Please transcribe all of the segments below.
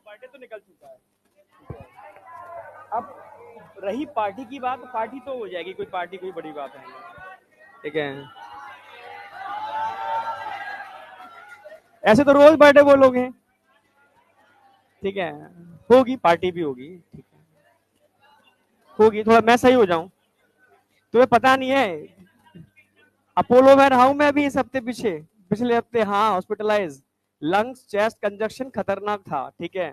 Birthday तो निकल चुका है। अब रही पार्टी की बात, पार्टी तो हो जाएगी, कोई पार्टी कोई बड़ी बात है नहीं। ठीक है, ऐसे तो रोज बर्थडे बोलोगे। ठीक है, होगी पार्टी भी होगी। ठीक है, होगी, थोड़ा मैं सही हो जाऊं। तुम्हें पता नहीं है, अपोलो में रहा हूं मैं अभी इस हफ्ते, पिछले हफ्ते, हाँ, हॉस्पिटलाइज। लंग्स चेस्ट कंजक्शन खतरनाक था। ठीक है,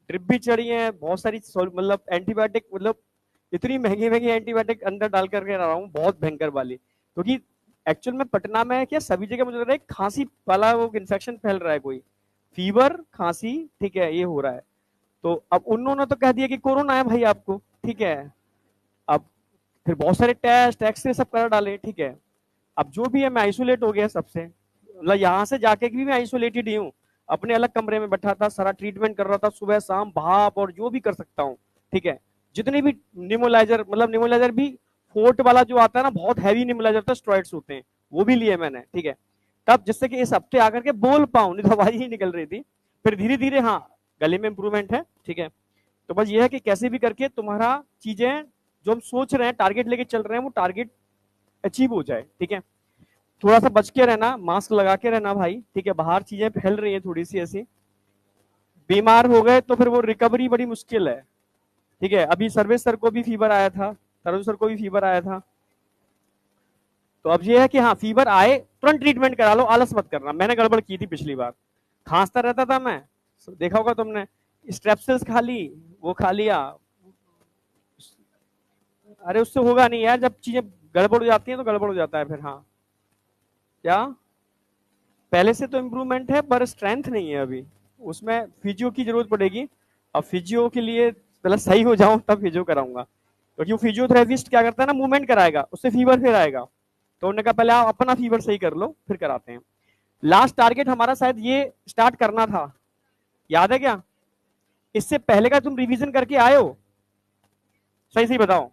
ड्रिप भी चढ़ी है, बहुत सारी मतलब एंटीबायोटिक, मतलब इतनी महंगी महंगी एंटीबायोटिक अंदर डाल करके रहा हूँ, बहुत भयंकर वाली। क्योंकि एक्चुअल में पटना में क्या सभी जगह मुझे लग रहा है खांसी वाला वो इन्फेक्शन फैल रहा है, कोई फीवर खांसी, ठीक है, ये हो रहा है। तो अब उन्होंने तो कह दिया कि कोरोना है भाई आपको। ठीक है, अब फिर बहुत सारे टेस्ट एक्सरे सब करा डाले। ठीक है, अब जो भी है मैं आइसोलेट हो गया सबसे, मतलब यहाँ से जाके भी मैं आइसोलेटेड ही हूँ। अपने अलग कमरे में बैठा था, सारा ट्रीटमेंट कर रहा था, सुबह शाम भाप और जो भी कर सकता हूँ। ठीक है, जितने भी निमोलाइजर, मतलब निमोलाइजर भी फोर्ट वाला जो आता है ना, बहुत हैवी निमोलाइजर था, स्टेरॉइड्स होते हैं, वो भी लिए मैंने। ठीक है, तब जिससे कि इस हफ्ते आकर के बोल पाऊं, नहीं तो आवाज ही निकल रही थी। फिर धीरे धीरे, हाँ, गले में इंप्रूवमेंट है। ठीक है, तो बस ये है कि कैसे भी करके तुम्हारा चीजें जो हम सोच रहे हैं, टारगेट लेके चल रहे हैं, वो टारगेट अचीव हो जाए। ठीक है, थोड़ा सा बच के रहना, मास्क लगा के रहना भाई। ठीक है, बाहर चीजें फैल रही है थोड़ी सी ऐसी, बीमार हो गए तो फिर वो रिकवरी बड़ी मुश्किल है। ठीक है, अभी सर्वेश सर को भी फीवर आया था, तरुण सर को भी फीवर आया था। तो अब ये है कि हाँ, फीवर आए तुरंत ट्रीटमेंट करा लो, आलस मत करना। मैंने गड़बड़ की थी पिछली बार, खांसता रहता था मैं, देखा होगा तुमने, स्ट्रेप्सिल्स खा ली, वो खा लिया। अरे उससे होगा नहीं यार, जब चीजें गड़बड़ हो जाती है तो गड़बड़ हो जाता है फिर। हाँ, क्या, पहले से तो इम्प्रूवमेंट है पर स्ट्रेंथ नहीं है अभी, उसमें फिजियो की जरूरत पड़ेगी। अब फिजियो के लिए पहले सही हो जाऊं तब फिजियो कराऊंगा, क्योंकि वो फिजियोथेरेपिस्ट क्या करता है ना, मूवमेंट कराएगा, उससे फीवर फिर आएगा। तो उन्होंने कहा पहले आप अपना फीवर सही कर लो फिर कराते हैं। लास्ट टारगेट हमारा शायद ये स्टार्ट करना था, याद है क्या? इससे पहले का तुम रिवीजन करके आए हो? सही सही बताओ,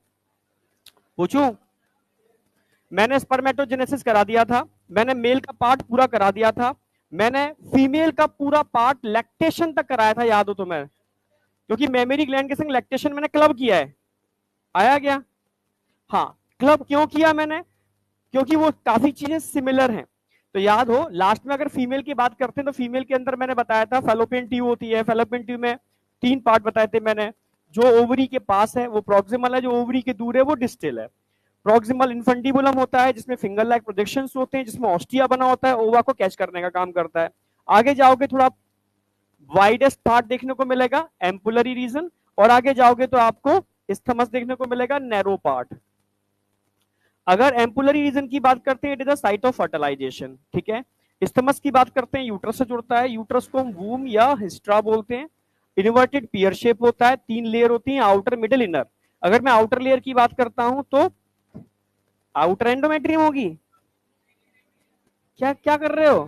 पूछूं? मैंने स्पर्मेटोजेनेसिस करा दिया था, मैंने मेल का पार्ट पूरा करा दिया था, मैंने फीमेल का पूरा पार्ट लैक्टेशन तक कराया था, याद हो तो मैं, क्योंकि मेमोरी ग्लैंड के संग लैक्टेशन मैंने क्लब किया है। आया क्या? हाँ, क्लब क्यों किया मैंने? क्योंकि वो काफी चीजें सिमिलर हैं। तो याद हो, लास्ट में अगर फीमेल की बात करते हैं तो फीमेल के अंदर मैंने बताया था फैलोपियन ट्यूब होती है, फैलोपियन ट्यूब में 3 पार्ट बताए थे मैंने। जो ओवरी के पास है वो प्रॉक्सिमल है, जो ओवरी के दूर है वो डिस्टल है। प्रॉक्सिमल इन्फेंटिबुलम होता है जिसमें फिंगर लाइक प्रोजेक्शंस होते हैं, जिसमें ऑस्टिया बना होता है, ओवा को कैच करने का काम करता है। आगे जाओगे थोड़ा वाइडेस्ट पार्ट देखने को मिलेगा, एम्पुलरी रीजन, और आगे जाओगे तो आपको इस्थमस देखने को मिलेगा, नैरो पार्ट। अगर एम्पुलरी रीजन की बात करते हैं, it is the site of fertilization. ठीक है, इस्थमस की बात करते हैं, यूट्रस से जुड़ता है, यूट्रस को हम वूम या हिस्ट्रा बोलते हैं। इन्वर्टेड पियर शेप होता है, 3 लेयर होती है, आउटर मिडिल इनर। अगर मैं आउटर लेयर की बात करता हूं तो आउटर एंडोमेट्रियम होगी। क्या क्या कर रहे हो?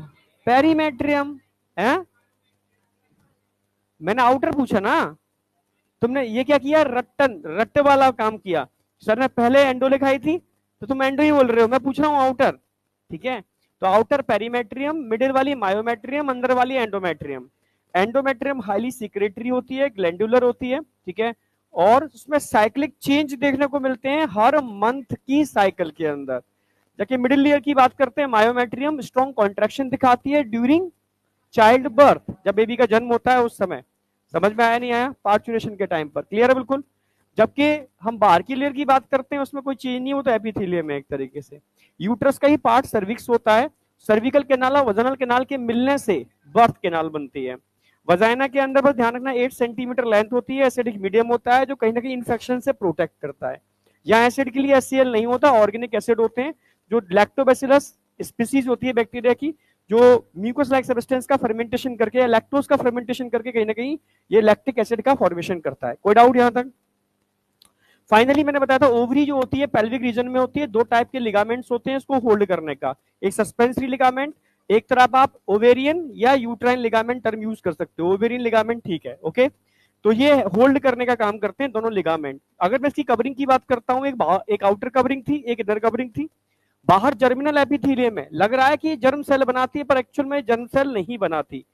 पेरीमेट्रियम है? मैंने आउटर पूछा ना, तुमने ये क्या किया, रट्टन रट्टे वाला काम किया। सर ने पहले एंडो लिखाई थी तो तुम एंडो ही बोल रहे हो, मैं पूछ रहा हूँ आउटर। ठीक है, तो आउटर पेरीमेट्रियम, मिडिल वाली मायोमेट्रियम, अंदर वाली एंडोमेट्रियम। एंडोमेट्रियम हाईली सिक्रेटरी होती है, ग्लैंडुलर होती है। ठीक है, और उसमें साइक्लिक चेंज देखने को मिलते हैं हर मंथ की साइकिल के अंदर। जबकि मिडिल लेयर की बात करते हैं, मायोमेट्रियम स्ट्रॉन्ग कॉन्ट्रेक्शन दिखाती है ड्यूरिंग चाइल्ड बर्थ, जब बेबी का जन्म होता है उस समय। समझ में आया नहीं आया? पार्चुरेशन के टाइम पर क्लियर है बिल्कुल। जबकि हम बाहर की लेयर की बात करते हैं, उसमें कोई चेंज नहीं होता, एपिथेलियम में एक तरीके से। यूट्रस का ही पार्ट सर्विक्स होता है, सर्विकल केनाल और वजानल केनाल के मिलने से बर्थ केनाल बनती है। वजाइना के अंदर बस ध्यान रखना 8 सेंटीमीटर लेंथ होती है, एसिडिक मीडियम होता है जो कहीं ना कहीं इन्फेक्शन से प्रोटेक्ट करता है। यहाँ एसिड के लिए HCl नहीं होता, ऑर्गेनिक एसिड होते हैं, जो लैक्टोबैसिलस स्पीसीज होती है बैक्टीरिया की, जो म्यूकस लाइक सब्सटेंस का फर्मेंटेशन करके या लैक्टोज का फर्मेंटेशन करके कहीं ना कहीं ये लैक्टिक एसिड का फॉर्मेशन करता है। कोई डाउट यहां तक? फाइनली मैंने बताया था, ओवरी जो होती है पेल्विक रीजन में होती है, 2 टाइप के लिगामेंट्स होते हैं इसको होल्ड करने का, एक सस्पेंसरी लिगामेंट, एक तरफ आप ओवेरियन या यूट्राइन लिगामेंट टर्म यूज कर सकते हो, ओवेरियन लिगामेंट, ठीक है, ओके। तो ये होल्ड करने का काम करते हैं दोनों लिगामेंट। अगर मैं इसकी कवरिंग की बात करता हूं, एक आउटर कवरिंग थी, एक इनर कवरिंग थी। बाहर जर्मिनल एपिथेलियम है, लग रहा है कि जर्म सेल बनाती है पर एक्चुअल में जर्म सेल नहीं बनाती।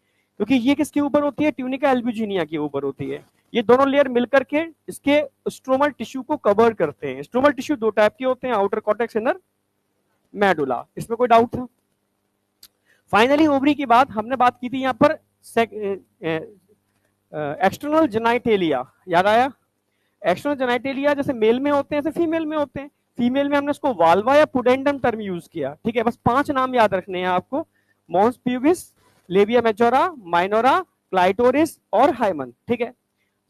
क्योंकि ये किसके ऊपर होती है, ट्यूनिका एल्ब्यूजिनिया के ऊपर होती है। ये दोनों लेयर मिलकर के इसके स्ट्रोमल टिश्यू को कवर करते हैं। स्ट्रोमल टिश्यू दो टाइप के होते हैं, आउटर कॉर्टेक्स, इनर मेडुला। इसमें कोई डाउट था? फाइनली ओवरी की बात हमने बात की थी यहाँ पर एक्सटर्नल जेनाइटेलिया, याद आया? एक्सटर्नल जेनाइटेलिया जैसे मेल में होते हैं ऐसे फीमेल में होते हैं। फीमेल में हमने इसको वाल्वा या पुडेंडम टर्म यूज किया, ठीक है। बस 5 नाम याद रखने हैं आपको, mons pubis, labia majora, minora, clitoris और हाइमन, ठीक है,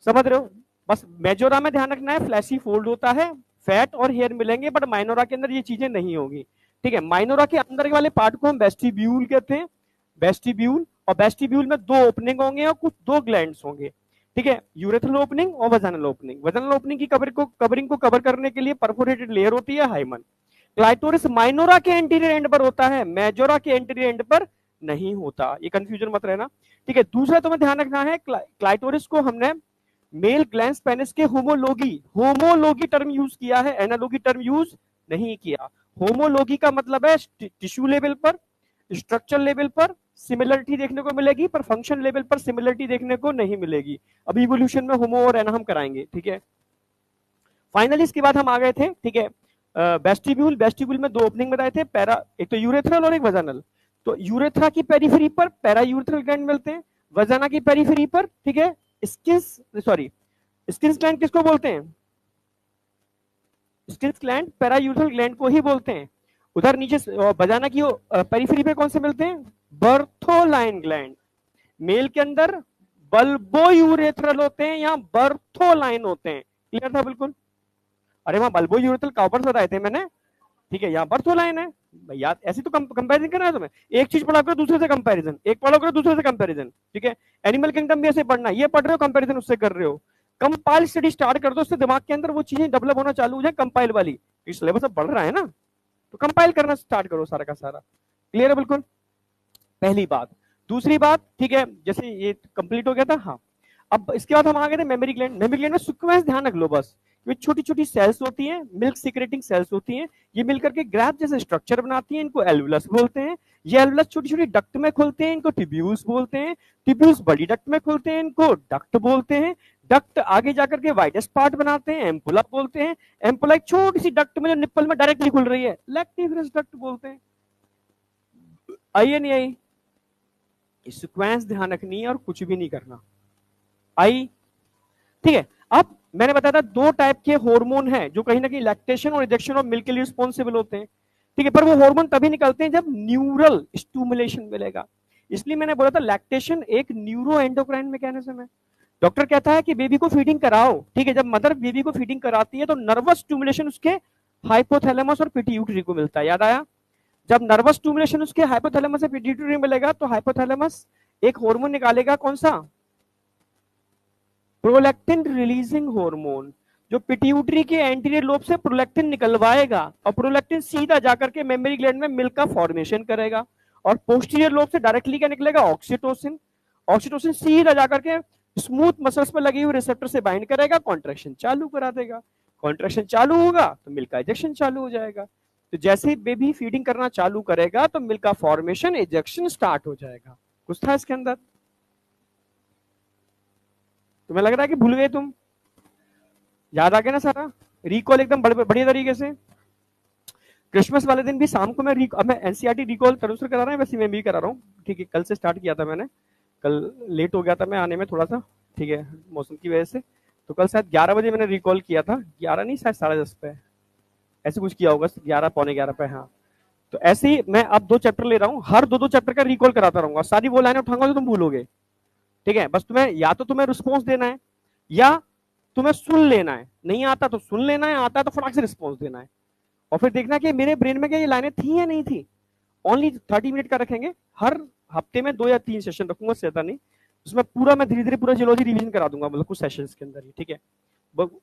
समझ रहे हो? बस मेजोरा में ध्यान रखना है, फ्लैशी फोल्ड होता है, फैट और हेयर मिलेंगे, बट माइनोरा के अंदर ये चीजें नहीं होगी, ठीक है। माइनोरा के अंदर वाले पार्ट को हम वेस्टिब्यूल कहते हैं, वेस्टिब्यूल। और वेस्टिब्यूल में 2 ओपनिंग होंगे और कुछ 2 ग्लैंड्स होंगे, ठीक है, यूरेथ्रल ओपनिंग और वजाइनल ओपनिंग। वजाइनल ओपनिंग की कवरिंग को कवर करने के लिए परफोरेटेड लेयर होती है हाइमन। क्लाइटोरिस माइनोरा के एंटीरियर एंड पर होता है, मेजोरा के एंटीरियर एंड पर नहीं होता, ये कंफ्यूजन मत रहना, ठीक है। दूसरा तुम्हें ध्यान रखना है, क्लाइटोरिस को हमने मेल ग्लैंस पेनिस के होमोलोगी टर्म यूज किया है, एनालोगी टर्म यूज नहीं किया। होमोलोगी का मतलब है टिश्यू लेवल पर, स्ट्रक्चर लेवल पर सिमिलरिटी देखने को मिलेगी, पर फंक्शन लेवल पर सिमिलरिटी देखने को नहीं मिलेगी। अब इवोल्यूशन में होमो और एना हम कराएंगे, ठीक है। फाइनली इसके बाद हम आ गए थे, ठीक है, वेस्टिब्यूल। वेस्टिब्यूल में 2 ओपनिंग बताए थे, एक तो यूरेथ्रल और एक वजाइनल। तो यूरेथ्रा की पेरिफेरी पर पैरा यूरेथ्रल ग्लैंड मिलते हैं, वजाइना की पेरिफेरी पर, ठीक है, स्किन्स ग्लैंड किसको बोलते हैं? Skins gland para urethral gland को ही बोलते हैं। उधर नीचे वजाइना की पेरिफेरी पे कौन से मिलते हैं? बर्थोलाइन ग्लैंड। मेल के अंदर बल्बो यूरेथ्रल होते हैं, यहाँ बर्थोलाइन होते हैं। क्लियर था बिल्कुल? अरे वहां बल्बो यूरेथ्रल कॉपर्स बताए थे मैंने, ठीक है, यहाँ बर्थोलाइन है भैया। ऐसी तो कंपैरिजन करना है तुम्हें, एक चीज पढ़ा करो दूसरे से कंपैरिजन, एक पढ़ा करो दूसरे से कंपैरिजन, ठीक है। एनिमल किंगडम भी ऐसे पढ़ना, ये पढ़ रहे हो कंपैरिजन उससे कर रहे हो, कंपाइल स्टडी स्टार्ट कर दो, उससे दिमाग के अंदर वो चीजें डेवलप होना चालू हो जाए कंपाइल वाली। सिलेबस अब बढ़ रहा है ना, तो कंपाइल करना स्टार्ट करो सारा का सारा। क्लियर है बिल्कुल? पहली बात। दूसरी बात, ठीक है, जैसे ये कंप्लीट हो गया था, हाँ। अब इसके बाद हम आ गए थे मेमोरी ग्लैंड। मेमोरी ग्लैंड में सीक्वेंस ध्यान रख लो बस, ये छोटी छोटी सेल्स होती हैं, मिल्क सीक्रेटिंग सेल्स होती हैं, ये मिलकर के ग्राफ जैसे स्ट्रक्चर बनाती हैं, इनको एल्वुलस बोलते हैं। ये एल्वुलस छोटी छोटी डक्ट में खुलते हैं, इनको ट्यूब्यूल्स बोलते हैं। ट्यूब्यूल्स बड़ी डक्ट में खुलते हैं, इनको डक्ट बोलते हैं। डक्ट आगे जाकर के वाइडेस्ट पार्ट बनाते हैं, एम्पुला बोलते हैं। एम्पुला एक छोटी सी डक्ट में जो निप्पल में डायरेक्टली खुल रही है, लैक्टिवरस डक्ट बोलते हैं। आई नहीं आई? सीक्वेंस ध्यान रखनी है और कुछ भी नहीं करना। आई? ठीक है। अब मैंने बताया था 2 टाइप के हार्मोन हैं जो कहीं ना कहीं लैक्टेशन और इंजेक्शन ऑफ मिल्क के लिए रिस्पॉन्सिबल होते हैं, ठीक है, पर वो हार्मोन तभी निकलते हैं जब न्यूरल स्टिमुलेशन मिलेगा। इसलिए मैंने बोला था लैक्टेशन एक न्यूरो एंडोक्राइन मैकेनिज्म है। डॉक्टर कहता है कि बेबी को फीडिंग कराओ, ठीक है, जब मदर बेबी को फीडिंग कराती है तो नर्वस स्टिमुलेशन उसके हाइपोथैलेमस और पिट्यूटरी को मिलता है, याद आया? जब नर्वस स्टिमुलेशन उसके हाइपोथैलेमस से पिट्यूटरी मिलेगा तो हाइपोथैलेमस एक हार्मोन निकालेगा, कौन सा? प्रोलैक्टिन रिलीजिंग हार्मोन, जो पिट्यूटरी के एंटीरियर लोब से प्रोलैक्टिन निकलवाएगा, और प्रोलैक्टिन सीधा जाकर के मेमोरी ग्लैंड में मिल्क का फॉर्मेशन करेगा, और पोस्टीरियर लोब से डायरेक्टली क्या निकलेगा? ऑक्सीटोसिन। ऑक्सीटोसिन सीधा जाकर के स्मूथ मसल्स पर लगी हुई रिसेप्टर से बाइंड करेगा, कॉन्ट्रैक्शन चालू करा देगा। कॉन्ट्रैक्शन चालू होगा तो मिल्क का इजेक्शन चालू हो जाएगा। तो जैसे ही बेबी फीडिंग करना चालू करेगा तो मिल्क का फॉर्मेशन, इजेक्शन स्टार्ट हो जाएगा। कुछ था इसके अंदर? तुम्हें लग रहा है कि भूल गए तुम? याद आ गया ना सारा? रिकॉल एकदम बढ़िया तरीके से। क्रिसमस वाले दिन भी शाम को मैं एनसीईआरटी रिकॉल तरुण करा रहा है, वैसे मैं भी करा रहा हूँ, ठीक है। कल से स्टार्ट किया था मैंने, कल लेट हो गया था मैं आने में थोड़ा सा, ठीक है, मौसम की वजह से। तो कल शायद 11 बजे मैंने रिकॉल किया था, 11 नहीं शायद 10:30 पे, ऐसे कुछ किया होगा, 11 पौने 11 पे, हाँ। तो ऐसे ही मैं अब 2 चैप्टर ले रहा हूँ, हर 2-2 चैप्टर का रिकॉल कराता रहूंगा। सारी वो लाइनें उठाऊंगा तो तुम भूलोगे, ठीक है। बस तुम्हें या तो तुम्हें रिस्पॉन्स देना है या तुम्हें सुन लेना है, नहीं आता तो सुन लेना है, आता है तो फटाक से रिस्पॉन्स देना है, और फिर देखना कि मेरे ब्रेन में क्या ये लाइनें थी या नहीं थी। ओनली 30 मिनट का रखेंगे, हर हफ्ते में 2 या 3 सेशन रखूंगा, ज्यादा नहीं। उसमें पूरा मैं धीरे धीरे पूरा जियोलॉजी रिवीजन करा दूंगा, मतलब कुछ सेशंस के अंदर ही, ठीक है।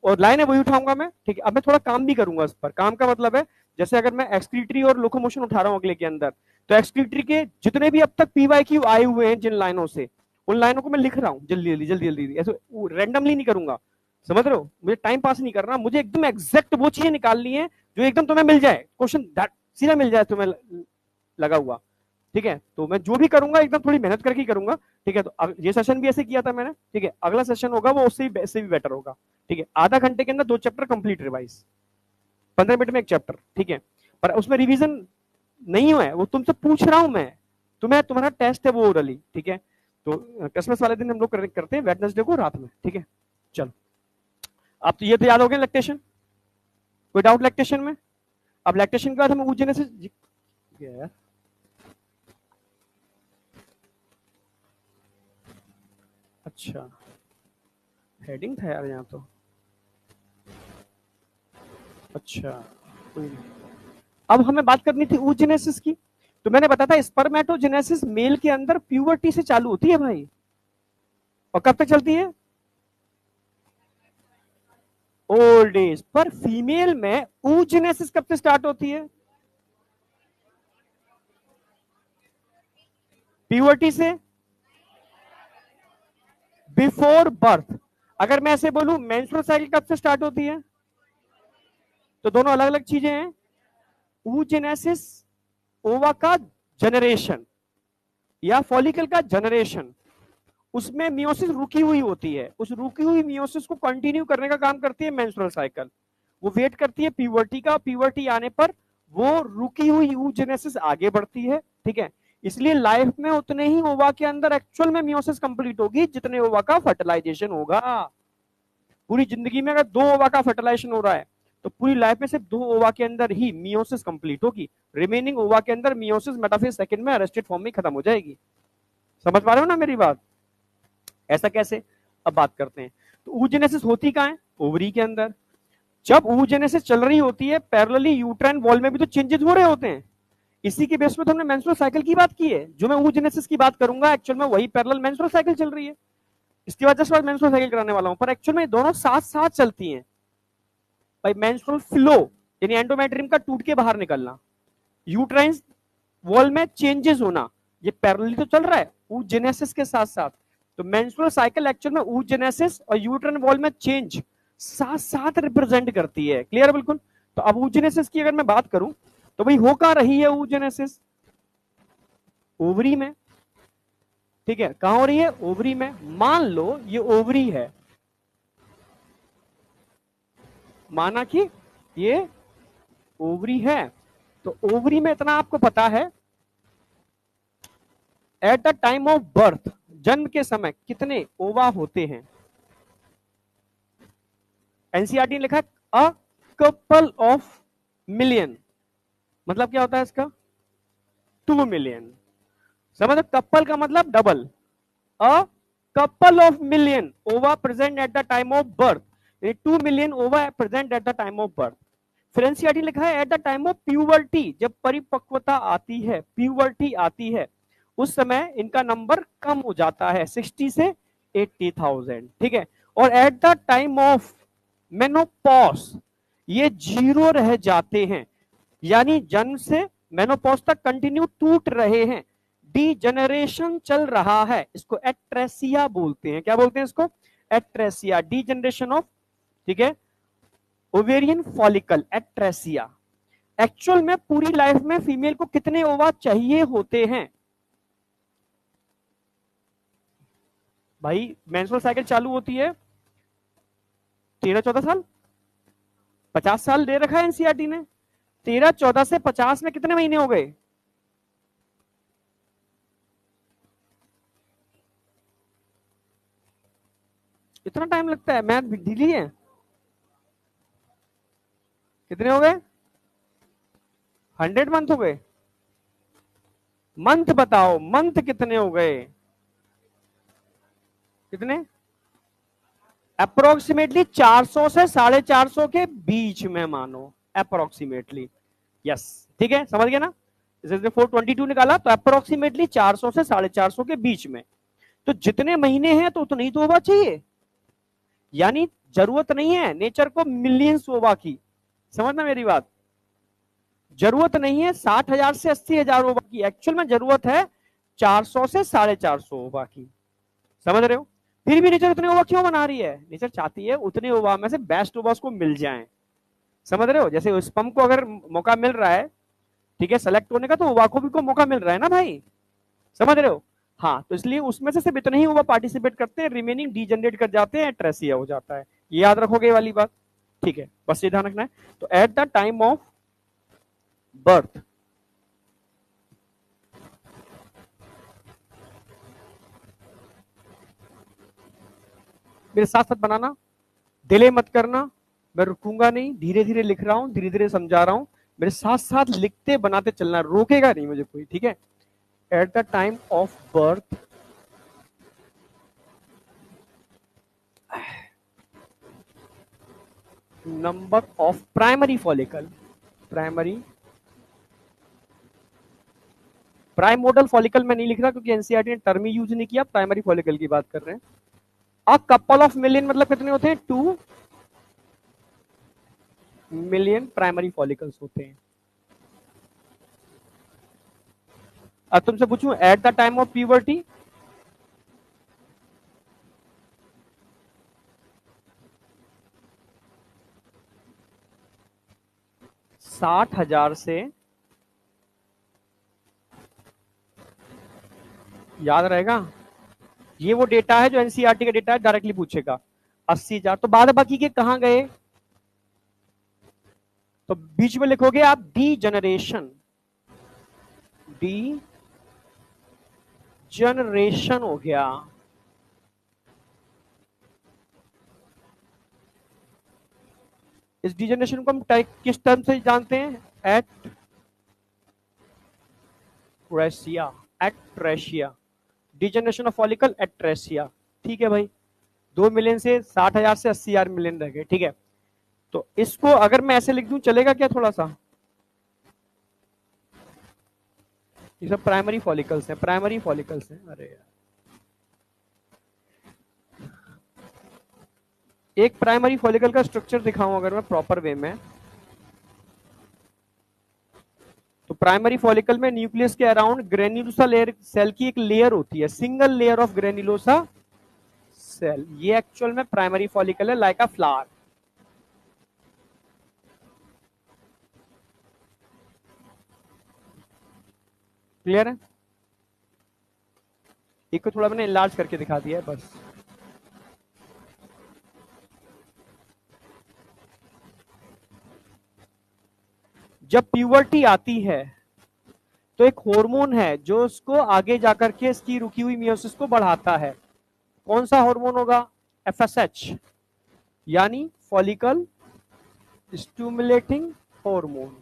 और लाइनें वही उठाऊंगा मैं, ठीक है। अब मैं थोड़ा काम भी करूंगा इस पर। काम का मतलब है, जैसे अगर मैं एक्सक्रीटरी और लोकोमोशन उठा रहा हूँ अगले के अंदर, तो एक्सक्रीटरी के जितने भी अब तक पीवाईक्यू आए हुए हैं जिन लाइनों से, उन लाइनों को मैं लिख रहा हूँ जल्दी जल्दी, ऐसे रैंडमली नहीं करूंगा, समझ रहे हो? मुझे टाइम पास नहीं करना, मुझे एकदम एग्जैक्ट वो चीजें निकालनी है जो एकदम तुम्हें मिल जाए, क्वेश्चन सीधा मिल जाए तुम्हें लगा हुआ, ठीक है, तो मैं जो भी करूंगा एकदम थोड़ी मेहनत करके ही करूंगा। ठीक है, तो ये सेशन भी ऐसे किया था मैंने। ठीक है, अगला सेशन होगा वो उससे भी बेटर होगा। ठीक है, आधा घंटे के अंदर 2 चैप्टर कंप्लीट रिवाइज, 15 मिनट में एक चैप्टर। ठीक है, पर उसमें रिवीजन नहीं हुआ है, वो तुमसे पूछ रहा हूं मैं, तुम्हारा टेस्ट है वो ओरली। ठीक है, तो क्रिसमस वाले दिन हम लोग करते हैं वेडनेसडे को रात में। ठीक है, चलो अब तो ये तो याद हो गया लैक्टेशन। कोई डाउट लैक्टेशन में? अब लैक्टेशन के बाद हम oogenesis यार, अच्छा हेडिंग था यार यहाँ तो, अच्छा कोई नहीं। अब हमें बात करनी थी oogenesis की। तो मैंने बताया था स्पर्मेटोजेनेसिस मेल के अंदर प्यूबर्टी से चालू होती है भाई, और कब तक चलती है? Old age. पर फीमेल में oogenesis कब से स्टार्ट होती है? प्यूबर्टी से बिफोर बर्थ। अगर मैं ऐसे बोलूं मेंस्ट्रुअल साइकिल कब से स्टार्ट होती है? तो दोनों अलग अलग चीजें हैं। oogenesis ओवा का जनरेशन या फॉलिकल का जनरेशन, उसमें मियोसिस रुकी हुई होती है। उस रुकी हुई मियोसिस को कंटिन्यू करने का काम करती है मेंस्ट्रुअल साइकिल। वो वेट करती है प्यूबर्टी का, प्यूबर्टी आने पर वो रुकी हुई oogenesis आगे बढ़ती है। ठीक है, इसलिए लाइफ में उतने ही ओवा के अंदर एक्चुअल में मियोसिस कंप्लीट होगी जितने ओवा का फर्टिलाइजेशन होगा। पूरी जिंदगी में अगर 2 ओवा का फर्टिलाइजेशन हो रहा है तो पूरी लाइफ में सिर्फ 2 ओवा के अंदर ही मियोसिस कंप्लीट होगी। रिमेनिंग ओवा के अंदर मियोसिस मेटाफेज सेकंड में अरेस्टेड फॉर्म में खत्म हो जाएगी। समझ पा रहे हो ना मेरी बात? ऐसा कैसे? अब बात करते हैं। तो oogenesis होती कहां है? ओवरी के अंदर। जब oogenesis चल रही होती है पैरेलली यूट्राइन वॉल में भी तो चेंजेस हो रहे होते हैं। इसी के बेस पे तो हमने मेंस्ट्रुअल साइकिल की बात की है। जो मैं oogenesis की बात करूंगा एक्चुअल में वही पैरेलल मेंस्ट्रुअल साइकिल चल रही है। इसके बाद जस्ट बाद मेंस्ट्रुअल साइकिल कराने वाला हूं, पर एक्चुअल में दोनों साथ साथ चलती हैं भाई। मेंस्ट्रुअल फ्लो यानी एंडोमेट्रियम का टूट के बाहर निकलना, यूट्राइन वॉल में चेंजेस होना, ये पैरेलली तो चल रहा है oogenesis के साथ साथ। तो मेंस्ट्रुअल साइकिल एक्चुअल में oogenesis और यूट्राइन वॉल में चेंज साथ साथ रिप्रेजेंट करती है। क्लियर बिल्कुल? तो अब oogenesis की अगर मैं बात करूं तो भाई हो कहां रही है oogenesis? ओवरी में। ठीक है, कहां हो रही है? ओवरी में। मान लो ये ओवरी है, माना कि ये ओवरी है, तो ओवरी में इतना आपको पता है at the time of birth, जन्म के समय कितने ओवा होते हैं? एनसीईआरटी ने लिखा है अ कपल ऑफ मिलियन। मतलब क्या होता है इसका? 2 मिलियन। समझ? कपल का मतलब double. A couple of million ova present at the time of birth, 2 million ova present at the time of birth. फिर एनसीईआरटी ने लिखा है at the time of puberty, जब परिपक्वता आती है, प्यूबर्टी आती है, उस समय इनका नंबर कम हो जाता है 60 से 80,000। ठीक है, और eight the time of menopause ये 0 रह जाते हैं, यानी जन्म से मेनोपॉज तक कंटिन्यू टूट रहे हैं, डीजनरेशन चल रहा है। इसको एट्रेसिया बोलते हैं। क्या बोलते हैं इसको? एट्रेसिया, डीजनरेशन ऑफ, ठीक है, ओवेरियन फॉलिकल, एट्रेसिया। एक्चुअल में पूरी लाइफ में फीमेल को कितने ओवा चाहिए होते हैं भाई? मेंस्ट्रुअल साइकिल चालू होती है 13-14 साल, 50 साल दे रखा है एनसीईआरटी ने। 13-14 से 50 में कितने महीने हो गए? इतना टाइम लगता है? मैथ ढीली है। कितने हो गए? 100 मंथ हो गए। मंथ बताओ, मंथ कितने हो गए? कितने? अप्रोक्सीमेटली 400 से 450 के बीच में मानो, अप्रोक्सीमेटली। यस, ठीक है, समझ गए ना? जैसे 422 निकाला तो अप्रोक्सीमेटली 400 से 450 के बीच में। तो जितने महीने हैं तो उतना ही तो ओवा चाहिए, यानी जरूरत नहीं है नेचर को मिलियंस ओवा की। समझना मेरी बात? जरूरत नहीं है 60,000 से 80,000 ओवा की, एक्चुअल में जरूरत है 400 से 450 ओवा की। समझ रहे हो? फिर भी नेचर उतने ओवा क्यों बना रही है? नेचर चाहती है उतने ओवा में से बेस्ट ओवा को मिल जाए। समझ रहे हो? जैसे स्पर्म को अगर मौका मिल रहा है ठीक है, सेलेक्ट होने का तो ओवा को भी को मौका मिल रहा है ना भाई, समझ रहे हो। हाँ, तो इसलिए उसमें से सिर्फ इतने ही ओवा पार्टिसिपेट करते हैं, रिमेनिंग डीजनरेट कर जाते हैं, ट्रेसिया हो जाता है। ये याद रखोगे ये वाली बात, ठीक है, बस ये ध्यान रखना है। तो eight the time of birth, मेरे साथ साथ बनाना, डिले मत करना, मैं रुकूंगा नहीं, धीरे धीरे लिख रहा हूं, धीरे धीरे समझा रहा हूं, मेरे साथ साथ लिखते बनाते चलना, रोकेगा नहीं मुझे कोई, ठीक है। At the time of birth, number of primary follicle, primary, primordial follicle में नहीं लिख रहा क्योंकि एनसीईआरटी ने टर्म ही यूज नहीं किया, प्राइमरी फॉलिकल की बात कर रहे हैं। अ कपल ऑफ मिलियन मतलब कितने होते हैं, 2 मिलियन प्राइमरी फॉलिकल्स होते हैं। अब तुमसे पूछूं eight the time of puberty, साठ हजार से, याद रहेगा, ये वो डेटा है जो एनसीईआरटी का डेटा है, डायरेक्टली पूछेगा। 80,000 तो बाद बाकी के कहां गए, तो बीच में लिखोगे आप डी जनरेशन, डी जनरेशन हो गया। इस डिजनरेशन को हम किस टर्म से जानते हैं, atresia, atresia, degeneration of follicle atresia, ठीक है भाई। 2 मिलियन से 60,000 से 80,000 मिलियन रह गए, ठीक है। तो इसको अगर मैं ऐसे लिख दूं चलेगा क्या, थोड़ा सा, ये सब प्राइमरी फॉलिकल्स हैं, प्राइमरी फॉलिकल्स हैं, अरे यार, एक प्राइमरी फॉलिकल का स्ट्रक्चर दिखाऊं अगर मैं प्रॉपर वे में, तो प्राइमरी फॉलिकल में न्यूक्लियस के अराउंड ग्रेन्युलोसा लेयर सेल की एक लेयर होती है, single layer of granulosa cell, ये एक्चुअल में प्राइमरी फॉलिकल है, लाइक अ फ्लावर। क्लियर है, एक को थोड़ा मैंने इनलार्ज करके दिखा दिया है बस। जब प्यूबर्टी आती है तो एक हार्मोन है जो उसको आगे जाकर के इसकी रुकी हुई मियोसिस को बढ़ाता है, कौन सा हार्मोन होगा, एफएसएच, यानी फॉलिकल स्टिमुलेटिंग हार्मोन।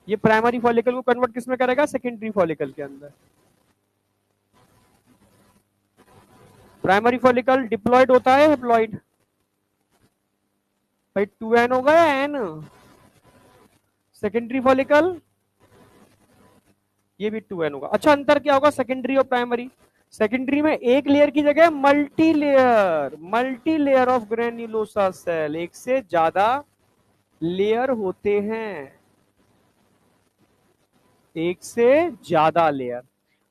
ये प्राइमरी फॉलिकल को कन्वर्ट किसमें करेगा, सेकेंडरी फॉलिकल के अंदर। प्राइमरी फॉलिकल डिप्लॉयड होता है, हेप्लॉयड, भाई 2n होगा या n, सेकेंडरी फॉलिकल ये भी 2n होगा। अच्छा, अंतर क्या होगा सेकेंडरी और प्राइमरी, सेकेंडरी में एक लेयर की जगह multi layer, multi layer of granulosa cell, एक से ज्यादा लेयर होते हैं, एक से ज्यादा लेयर।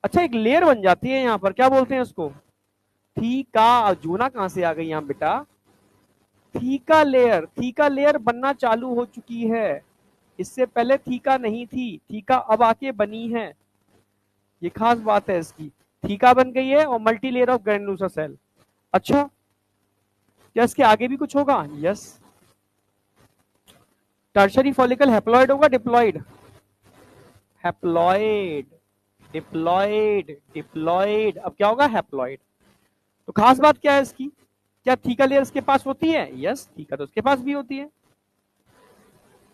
अच्छा, एक लेयर बन जाती है यहां पर, क्या बोलते हैं इसको, थीका, जूना कहां से आ गई यहां बेटा, थीका लेयर, थीका लेयर बनना चालू हो चुकी है, इससे पहले थीका नहीं थी, थीका अब आके बनी है, ये खास बात है इसकी, थीका बन गई है और multi layer of granulosa cell. अच्छा, क्या इसके आगे भी कुछ होगा, यस, टर्शरी फॉलिकल हैप्लॉइड होगा, डिप्लॉइड, हैप्लॉइड, डिप्लॉइड, डिप्लॉइड, अब क्या होगा, हैप्लॉइड। तो खास बात क्या है इसकी, क्या थीका लेयर इसके पास होती है, यस, थीका तो उसके पास भी होती है,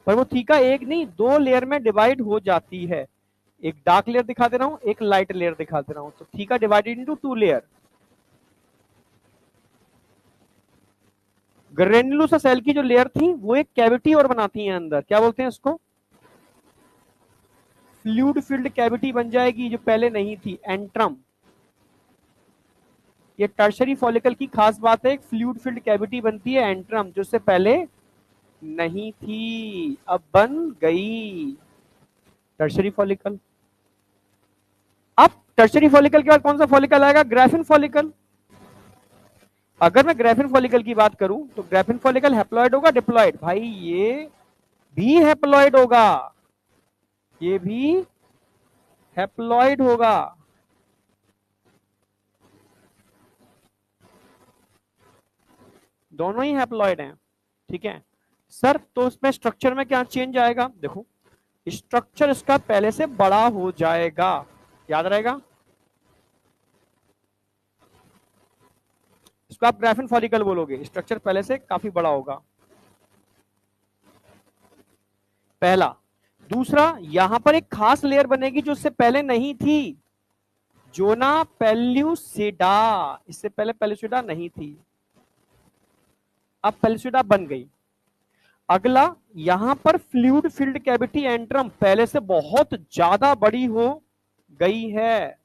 पर वो थीका एक नहीं 2 लेयर में डिवाइड हो जाती है, एक डार्क लेयर दिखा दे रहा हूं, एक लाइट लेयर दिखा दे रहा हूं, तो theca divided into 2 layer. Granulosa cell की जो लेयर थी वो एक कैविटी और बनाती है अंदर, क्या बोलते हैं इसको, फ्लूइड फिल्ड कैविटी बन जाएगी, जो पहले नहीं थी, एंट्रम। ये टर्शरी फॉलिकल की खास बात है, एक फ्लूइड फिल्ड कैविटी बनती है एंट्रम, जो से पहले नहीं थी, अब बन गई टर्शरी फॉलिकल। अब टर्शरी फॉलिकल के बाद कौन सा फॉलिकल आएगा, ग्राफिन फॉलिकल। अगर मैं ग्राफिन फॉलिकल की बात करूं तो ग्राफिन फॉलिकल हैप्लॉइड होगा, डिप्लॉइड, भाई ये भी हैप्लॉइड होगा, ये भी हैप्लॉइड होगा। दोनों ही हैप्लॉइड हैं, ठीक है सर। तो इसमें स्ट्रक्चर में क्या चेंज आएगा, देखो स्ट्रक्चर इसका पहले से बड़ा हो जाएगा, याद रहेगा। इसको आप ग्राफिन फॉलिकल बोलोगे, स्ट्रक्चर पहले से काफी बड़ा होगा, पहला। दूसरा, यहां पर एक खास लेयर बनेगी जो इससे पहले नहीं थी, जोना पेल्यूसिडा। इससे पहले पेल्यूसिडा नहीं थी, अब पेल्यूसिडा बन गई। अगला, यहां पर फ्लूइड फिल्ड कैविटी एंट्रम पहले से बहुत ज्यादा बड़ी हो गई है,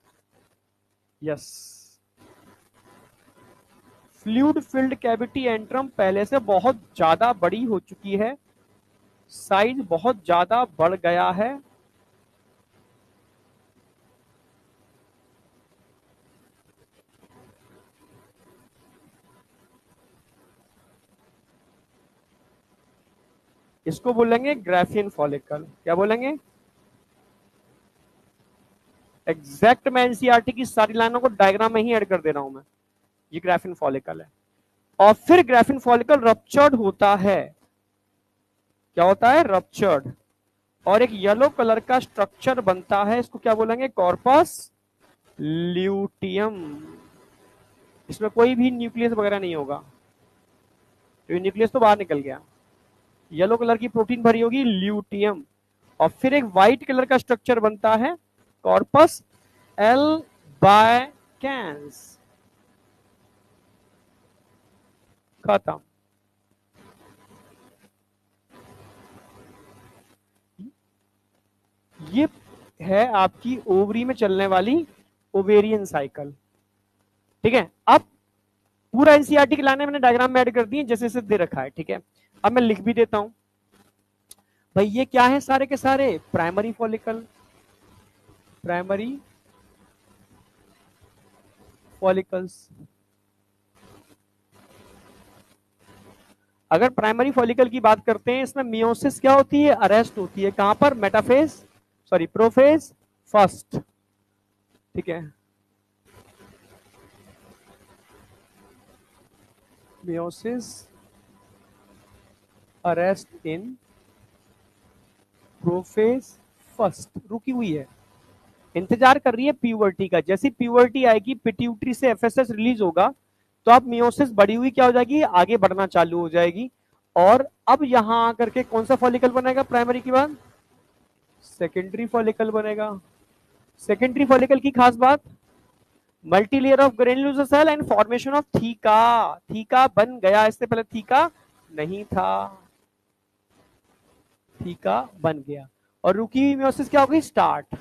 yes. Fluid filled cavity antrum पहले से बहुत ज्यादा बड़ी हो चुकी है, साइज बहुत ज्यादा बढ़ गया है। इसको बोलेंगे ग्राफिन फॉलिकल। क्या बोलेंगे? एग्जैक्ट मैं एनसीईआरटी की सारी लाइनों को डायग्राम में ही ऐड कर दे रहा हूं मैं। ये ग्राफिन फॉलिकल है, और फिर ग्राफिन फॉलिकल रप्चर्ड होता है। क्या होता है? रप्चर्ड, और एक येलो कलर का स्ट्रक्चर बनता है, इसको क्या बोलेंगे? Corpus luteum. इसमें कोई भी न्यूक्लियस वगैरह नहीं होगा, तो न्यूक्लियस तो बाहर निकल गया। येलो कलर की प्रोटीन भरी होगी, ल्यूटियम, और फिर एक व्हाइट कलर का स्ट्रक्चर बनता है, कॉर्पस एल्बाइकेंस। खत्म। ये है आपकी ओवरी में चलने वाली ओवेरियन साइकिल, ठीक है। अब पूरा एनसीईआरटी की लाने मैंने डायग्राम में ऐड कर दी है, जैसे जैसे दे रखा है, ठीक है। अब मैं लिख भी देता हूं भाई, ये क्या है सारे के सारे? Primary follicle, primary follicles. अगर प्राइमरी फॉलिकल की बात करते हैं, इसमें मियोसिस क्या होती है? अरेस्ट होती है। कहां पर? मेटाफेज, सॉरी प्रोफेज फर्स्ट, ठीक है। मियोसिस अरेस्ट इन प्रोफेज फर्स्ट, रुकी हुई है, इंतजार कर रही है प्यूबर्टी का। जैसी प्यूबर्टी आएगी, पिट्यूटरी से एफएसएस रिलीज होगा, तो अब मियोसिस बढ़ी हुई क्या हो जाएगी? आगे बढ़ना चालू हो जाएगी। और अब यहां आकर के कौन सा फॉलिकल बनेगा प्राइमरी के बाद? सेकेंडरी फॉलिकल बनेगा। सेकेंडरी फॉलिकल की खास बात, multilayer of granulosa cell and formation of theca. Theca बन गया, इससे पहले थीका नहीं था, थीका बन गया। और रुकी हुई मियोसिस क्या होगी? स्टार्ट।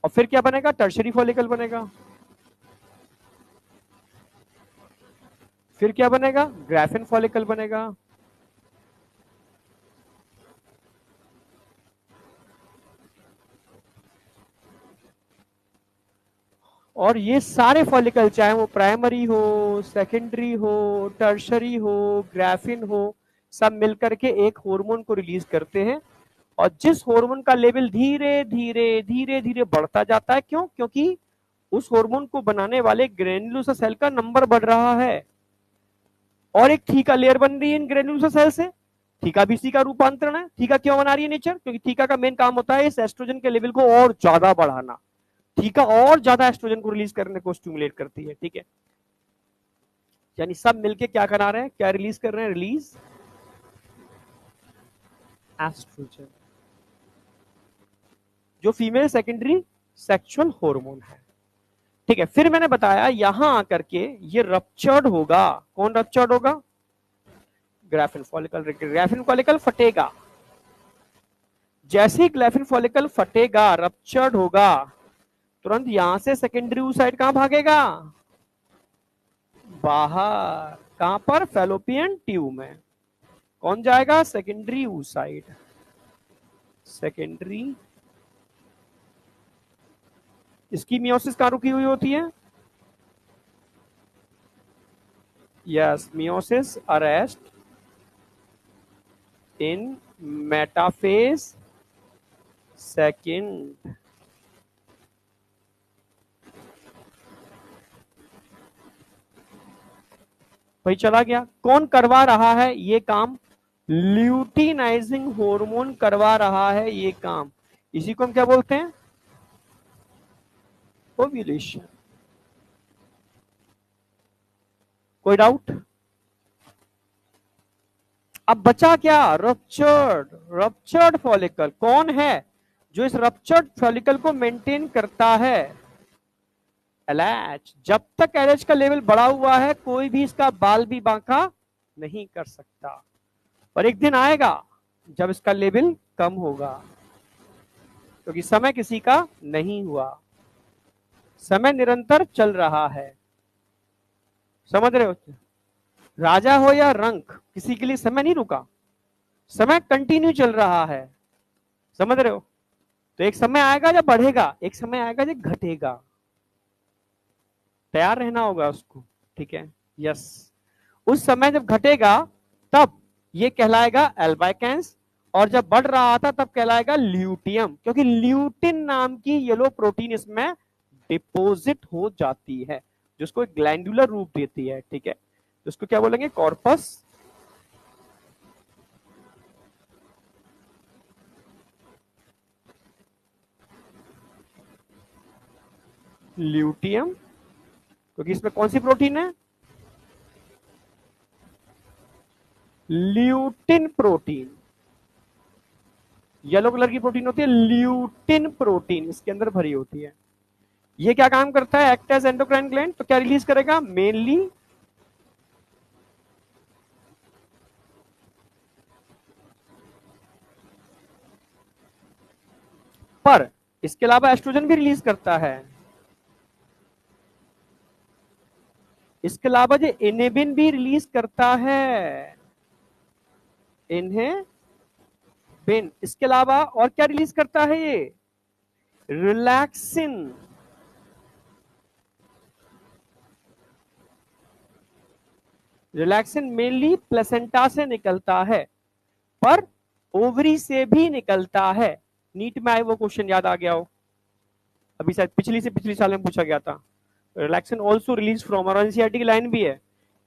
और फिर क्या बनेगा? टर्शरी फॉलिकल बनेगा। फिर क्या बनेगा? ग्राफिन फॉलिकल बनेगा। और ये सारे फॉलिकल, चाहे वो प्राइमरी हो, सेकेंडरी हो, टर्शरी हो, ग्राफिन हो, सब मिलकर के एक हार्मोन को रिलीज करते हैं। और जिस हार्मोन का लेवल धीरे धीरे धीरे धीरे बढ़ता जाता है, क्यों? क्योंकि उस हार्मोन को बनाने वाले ग्रेन्युलोसा सेल का नंबर बढ़ रहा है, और एक थीका लेयर बन रही है इन ग्रेन्युलोसा सेल से। थीका भी इसी का रूपांतरण है। थीका क्यों बना रही है नेचर? क्योंकि थीका का मेन काम होता है इस एस्ट्रोजन के लेवल को और ज्यादा बढ़ाना। थीका और ज्यादा एस्ट्रोजन को रिलीज करने को स्टिमुलेट करती है, ठीक है। यानी सब मिलके क्या करा रहे हैं? क्या रिलीज कर रहे हैं? रिलीज एस्ट्रोजन, जो फीमेल सेकेंडरी सेक्सुअल हार्मोन है, ठीक है। फिर मैंने बताया यहां आकर के ये रप्चर्ड होगा। कौन रप्चर्ड होगा? Graafian follicle. ग्राफिन फॉलिकल फटेगा। जैसे ही ग्राफिन फॉलिकल फटेगा, रप्चर्ड होगा, तुरंत यहां से सेकेंडरी साइड कहां भागेगा? बाहर। कहां पर? फैलोपियन ट्यूब में। कौन जाएगा? Secondary side. सेकेंडरी, इसकी मियोसिस कहां रुकी हुई होती है? यस, मियोसिस अरेस्ट इन मेटाफेज सेकंड। भाई चला गया। कौन करवा रहा है ये काम? ल्यूटिनाइजिंग हार्मोन करवा रहा है ये काम। इसी को हम क्या बोलते हैं? ओव्यूलेशन। कोई डाउट? अब बचा क्या? रप्चर्ड। रप्चर्ड फॉलिकल कौन है जो इस रप्चर्ड फॉलिकल को मेंटेन करता है? एलएच। जब तक एलएच का लेवल बढ़ा हुआ है कोई भी इसका बाल भी बांका नहीं कर सकता, पर एक दिन आएगा जब इसका लेवल कम होगा, क्योंकि समय किसी का नहीं हुआ, समय निरंतर चल रहा है। समझ रहे हो? राजा हो या रंक, किसी के लिए समय नहीं रुका, समय कंटिन्यू चल रहा है। समझ रहे हो? तो एक समय आएगा जब बढ़ेगा, एक समय आएगा जब घटेगा, तैयार रहना होगा उसको। ठीक है? यस। उस समय जब घटेगा तब ये कहलाएगा एल्बाइकेंस, और जब बढ़ रहा था तब कहलाएगा ल्यूटियम, क्योंकि ल्यूटिन नाम की येलो प्रोटीन इसमें डिपोजिट हो जाती है, जिसको एक ग्लैंडुलर रूप देती है। ठीक है? उसको क्या बोलेंगे? कॉर्पस ल्यूटियम, क्योंकि इसमें कौन सी प्रोटीन है? Lutein protein. येलो कलर की प्रोटीन होती है ल्यूटिन प्रोटीन, इसके अंदर भरी होती है। ये क्या काम करता है? Act as endocrine gland. तो क्या रिलीज करेगा? मेनली पर इसके अलावा एस्ट्रोजन भी रिलीज करता है। इसके अलावा जो इनेबिन भी रिलीज करता है, इन्हें बिन। इसके अलावा और क्या रिलीज करता है ये? रिलैक्सिन। रिलैक्सिन मेनली प्लेसेंटा से निकलता है, पर ओवरी से भी निकलता है। नीट में आए वो क्वेश्चन याद आ गया हो, अभी शायद पिछली साल में पूछा गया था। रिलैक्सिन ऑल्सो रिलीज फ्रॉम, और एनसीईआरटी की लाइन भी है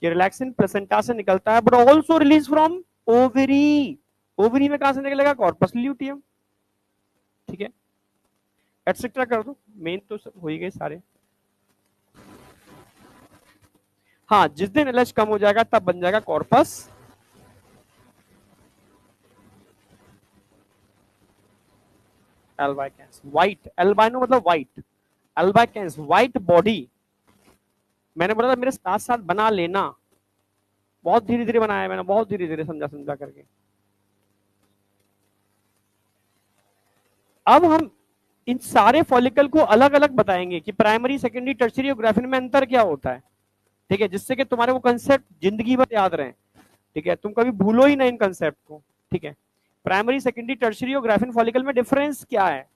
कि रिलैक्सिन प्लेसेंटा से निकलता है, but also release from ovary. Ovary में कहां से निकलेगा? Corpus luteum. ठीक है? एटसेट्रा कर दो, मेन तो हो ही गए सारे। हाँ, जिस दिन एलएच कम हो जाएगा तब बन जाएगा कॉर्पस एल्बाइकेंस। व्हाइट, एल्बाइनो मतलब व्हाइट, एल्बाइकेंस व्हाइट बॉडी। मैंने बोला था मेरे साथ साथ बना लेना, बहुत धीरे धीरे बनाया मैंने, बहुत धीरे धीरे समझा समझा करके। अब हम इन सारे फॉलिकल को अलग अलग बताएंगे कि प्राइमरी, सेकेंडरी, टर्शियरी और ग्राफिन में अंतर क्या होता है। ठीक है? जिससे कि तुम्हारे वो कंसेप्ट जिंदगी भर याद रहे। ठीक है? तुम कभी भूलो ही नहीं इन कंसेप्ट को। ठीक है? प्राइमरी, सेकेंडरी, टर्शियरी और ग्राफिन फॉलिकल में डिफरेंस क्या है?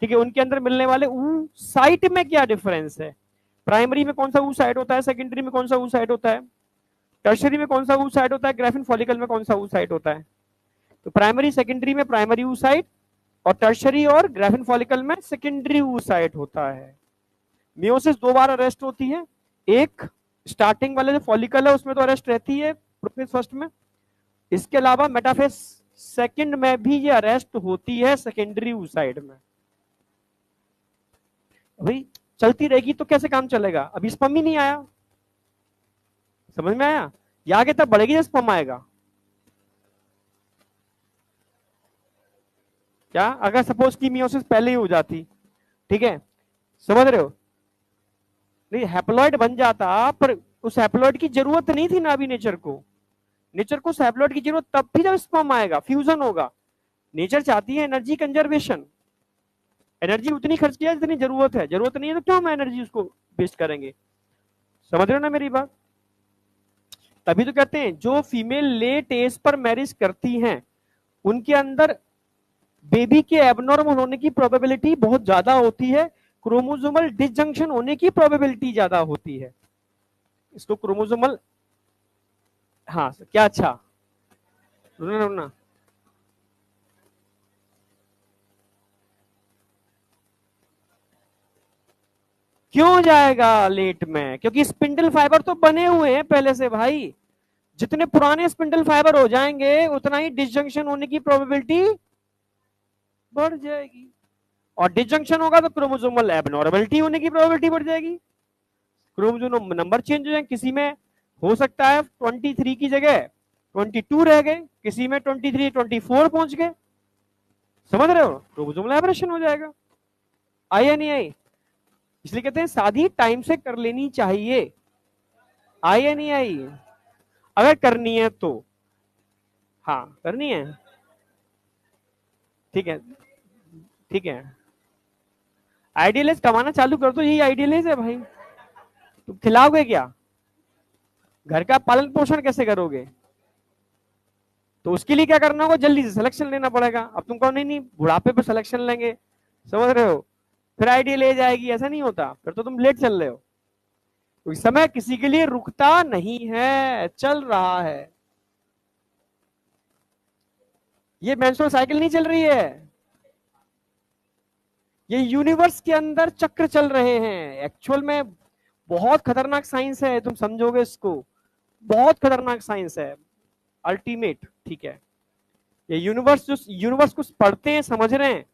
ठीक है? उनके अंदर मिलने वाले ऊ साइट में क्या डिफरेंस है? प्राइमरी में कौन सा ऊ साइट होता है, सेकेंडरी में कौन सा ऊ साइट होता है, टर्शियरी में कौन सा ऊ साइट होता है, ग्राफिन फॉलिकल में कौन सा ऊ साइट होता है? तो प्राइमरी सेकेंडरी में प्राइमरी ऊ साइट, और टर्शरी और ग्राफिन फॉलिकल में सेकेंडरी ऊ साइट होता है। मियोसिस दो बार अरेस्ट होती है, एक स्टार्टिंग वाले जो फॉलिकल है उसमें तो अरेस्ट रहती है प्रोफेज फर्स्ट में, इसके अलावा मेटाफेज सेकंड में भी ये अरेस्ट होती है सेकेंडरी ऊ साइड में। भाई चलती रहेगी तो कैसे काम चलेगा? अभी स्पम ही नहीं आया, समझ में आया? ये आगे तब बढ़ेगी जब स्पम आएगा। क्या अगर सपोज की मियोसिस पहले ही हो जाती? ठीक है? समझ रहे हो? नहीं, हैप्लॉइड बन जाता, पर उस हैप्लॉइड की जरूरत नहीं थी ना अभी नेचर को। नेचर को उस हैप्लॉइड की जरूरत तब थी जब स्पर्म आएगा, फ्यूजन होगा। नेचर चाहती है एनर्जी कंजर्वेशन, एनर्जी उतनी खर्च किया जितनी जरूरत है, जरूरत नहीं है तो क्यों हम एनर्जी उसको वेस्ट करेंगे? समझ रहे हो ना मेरी बात? तभी तो कहते हैं जो फीमेल लेट एज पर मैरिज करती हैं उनके अंदर बेबी के एबनॉर्मल होने की प्रोबेबिलिटी बहुत ज्यादा होती है, क्रोमोसोमल डिसजंक्शन होने की प्रोबेबिलिटी ज्यादा होती है। इसको क्रोमोसोमल हाँ क्या अच्छा, रुकना रुकना, क्यों जाएगा लेट में? क्योंकि स्पिंडल फाइबर तो बने हुए हैं पहले से भाई। जितने पुराने स्पिंडल फाइबर हो जाएंगे उतना ही डिसजंक्शन होने की प्रोबेबिलिटी बढ़ जाएगी, और डिसजंक्शन होगा तो क्रोमोसोमल एबनॉर्मलिटी होने की प्रोबेबिलिटी बढ़ जाएगी। क्रोमोसोम नंबर चेंज हो जाए, किसी में हो सकता है 23 की जगह 22 रह गए, किसी में 23 24 पहुंच गए, समझ रहे हो? क्रोमोसोमल एबरेशन हो जाएगा। आई या नहीं आई? इसलिए कहते हैं शादी टाइम से कर लेनी चाहिए। आई या नहीं आई? अगर करनी है तो, हाँ करनी है, ठीक है, ठीक है। आइडियलाइज कमाना चालू कर दो, यही आइडियलाइज है भाई। तुम खिलाओगे क्या? घर का पालन पोषण कैसे करोगे? तो उसके लिए क्या करना होगा, जल्दी से सिलेक्शन लेना पड़ेगा। अब तुम कहो नहीं नहीं बुढ़ापे पे सिलेक्शन लेंगे, समझ रहे हो, फिर आइडिया ले जाएगी, ऐसा नहीं होता, फिर तो तुम लेट चल रहे हो। कोई समय किसी के लिए रुकता नहीं है, चल रहा है। ये मेंस्ट्रुअल साइकिल नहीं चल रही है, ये यूनिवर्स के अंदर चक्र चल रहे हैं एक्चुअल में। बहुत खतरनाक साइंस है, तुम समझोगे इसको, बहुत खतरनाक साइंस है, अल्टीमेट, ठीक है। ये यूनिवर्स जो यूनिवर्स को पढ़ते हैं समझ रहे हैं,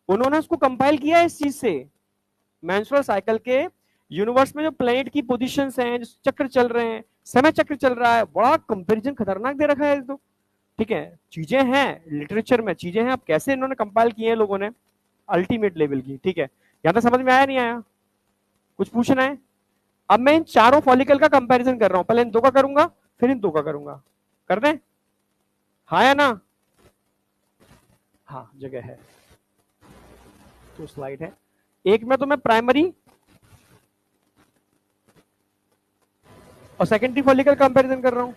उन्होंने उसको कंपाइल किया है इस चीज से, मेंस्ट्रुअल साइकिल के। यूनिवर्स में जो प्लेनेट की पोजीशंस हैं, जो चक्र चल रहे हैं, समय चक्र चल रहा है, बड़ा कंपैरिजन खतरनाक दे रखा है तो, ठीक है। चीजें हैं लिटरेचर में, चीजें हैं, अब कैसे इन्होंने कंपाइल किए हैं लोगों ने, अल्टीमेट लेवल की, ठीक है। यहां तक समझ में आया नहीं आया? कुछ पूछना है? अब मैं इन चारों फॉलिकल का कंपैरिजन कर रहा हूं, पहले इन दो का करूंगा, फिर इन दो का करूंगा। कर दें? हाँ या ना? हाँ जगह है, तो स्लाइड है। एक में तो मैं प्राइमरी और सेकेंडरी फॉलिकल कंपैरिजन कर रहा हूं,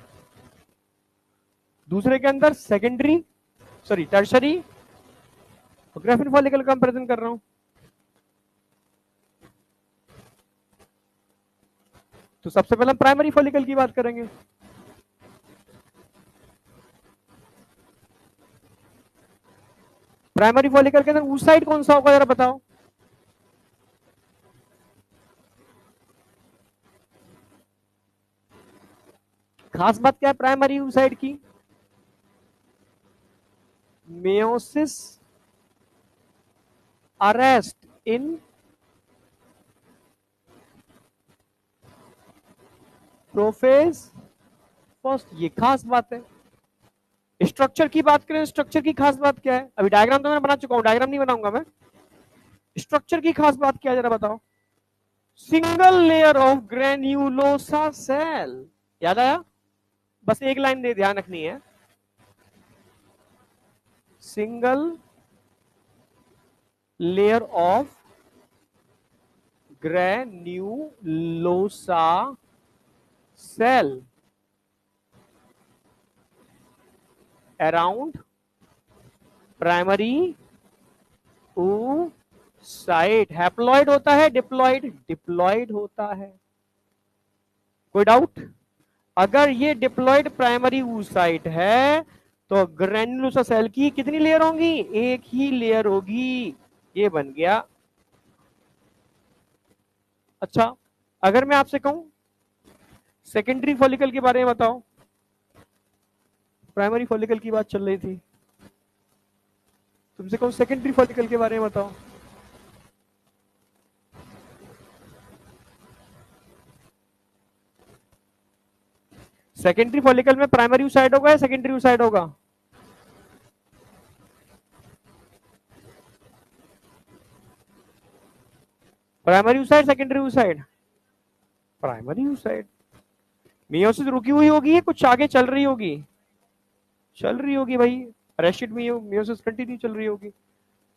दूसरे के अंदर सेकेंडरी, सॉरी टर्शरी और ग्राफिन फॉलिकल कंपैरिजन कर रहा हूं। तो सबसे पहले प्राइमरी फॉलिकल की बात करेंगे। प्राइमरी फॉलिकल के अंदर उस साइड कौन सा होगा जरा बताओ? खास बात क्या है प्राइमरी उस साइड की? मेयोसिस अरेस्ट इन प्रोफेज फर्स्ट, ये खास बात है। स्ट्रक्चर की बात करें, स्ट्रक्चर की खास बात क्या है? अभी डायग्राम तो मैं बना चुका हूं, डायग्राम नहीं बनाऊंगा मैं। स्ट्रक्चर की खास बात क्या है जरा बताओ? Single layer of granulosa cell, याद आया? बस एक लाइन दे ध्यान रखनी है, single layer of granulosa cell around primary site. Haploid होता है डिप्लॉइड? डिप्लॉइड होता है। कोई डाउट? अगर ये डिप्लॉइड प्राइमरी साइट है तो ग्रेन्युलोसा सेल की कितनी लेयर होंगी? एक ही लेयर होगी, ये बन गया। अच्छा, अगर मैं आपसे कहूं सेकेंडरी फॉलिकल के बारे में बताओ, प्राइमरी फॉलिकल की बात चल रही थी, तुमसे कहूं सेकेंडरी फॉलिकल के बारे में बताओ। सेकेंडरी फॉलिकल में प्राइमरी साइड होगा या सेकेंडरी साइड होगा? Primary side secondary side? Primary side. Meiosis रुकी हुई होगी या कुछ आगे चल रही होगी? चल रही होगी भाई, रेस्टेड मियोसिस कंटिन्यू चल रही होगी।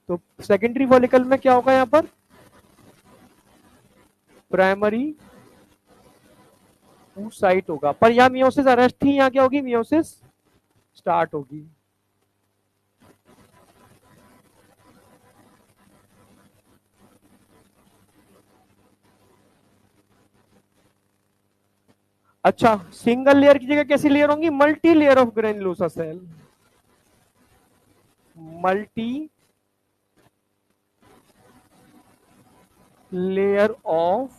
तो सेकेंडरी फॉलिकल में क्या होगा यहाँ पर? प्राइमरी साइट होगा, पर यहाँ मियोसिस अरेस्ट थी, यहाँ क्या होगी? मियोसिस स्टार्ट होगी। अच्छा, सिंगल लेयर की जगह कैसी लेयर होंगी? Multi layer of granulosa cell, multi layer of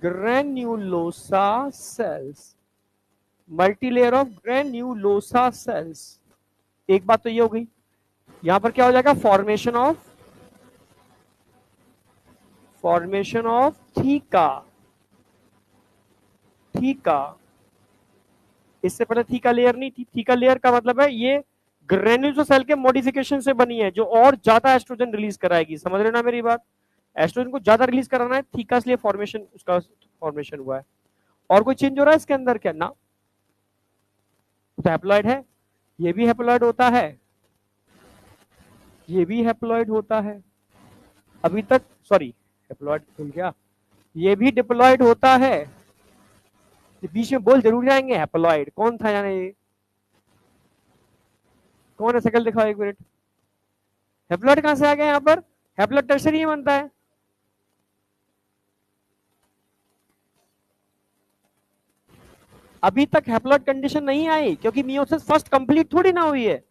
granulosa cells, multi layer of granulosa cells. एक बात तो ये हो गई। यहां पर क्या हो जाएगा? Formation of theca. थीका, इससे पहले थीका लेयर नहीं थी। थीका लेयर का मतलब है ये ग्रेन्युलोसा सेल के मॉडिफिकेशन से बनी है, जो और ज्यादा एस्ट्रोजन रिलीज कराएगी। समझ रहे हो ना मेरी बात? एस्ट्रोजन को ज्यादा रिलीज कराना है थीका, इसलिए फॉर्मेशन, उसका फॉर्मेशन हुआ है। और कोई चेंज हो रहा है इसके अंदर क्या? ना, तो हैप्लॉइड है, ये भी हैप्लॉइड होता है, ये भी हैप्लॉइड होता है अभी तक। सॉरी, हैप्लॉइड भूल गया, ये भी डिप्लॉइड होता है। ये बीच में बोल जरूर जाएंगे हैप्लॉइड, कौन था यानी ये? कौन है? शक्ल दिखाओ एक मिनट। हैप्लॉइड कहां से आ गया यहाँ पर? हैप्लॉइड टर्सरी ही बनता है। अभी तक हैप्लॉइड कंडीशन नहीं आई, क्योंकि मियोसिस फर्स्ट कंप्लीट थोड़ी ना हुई है।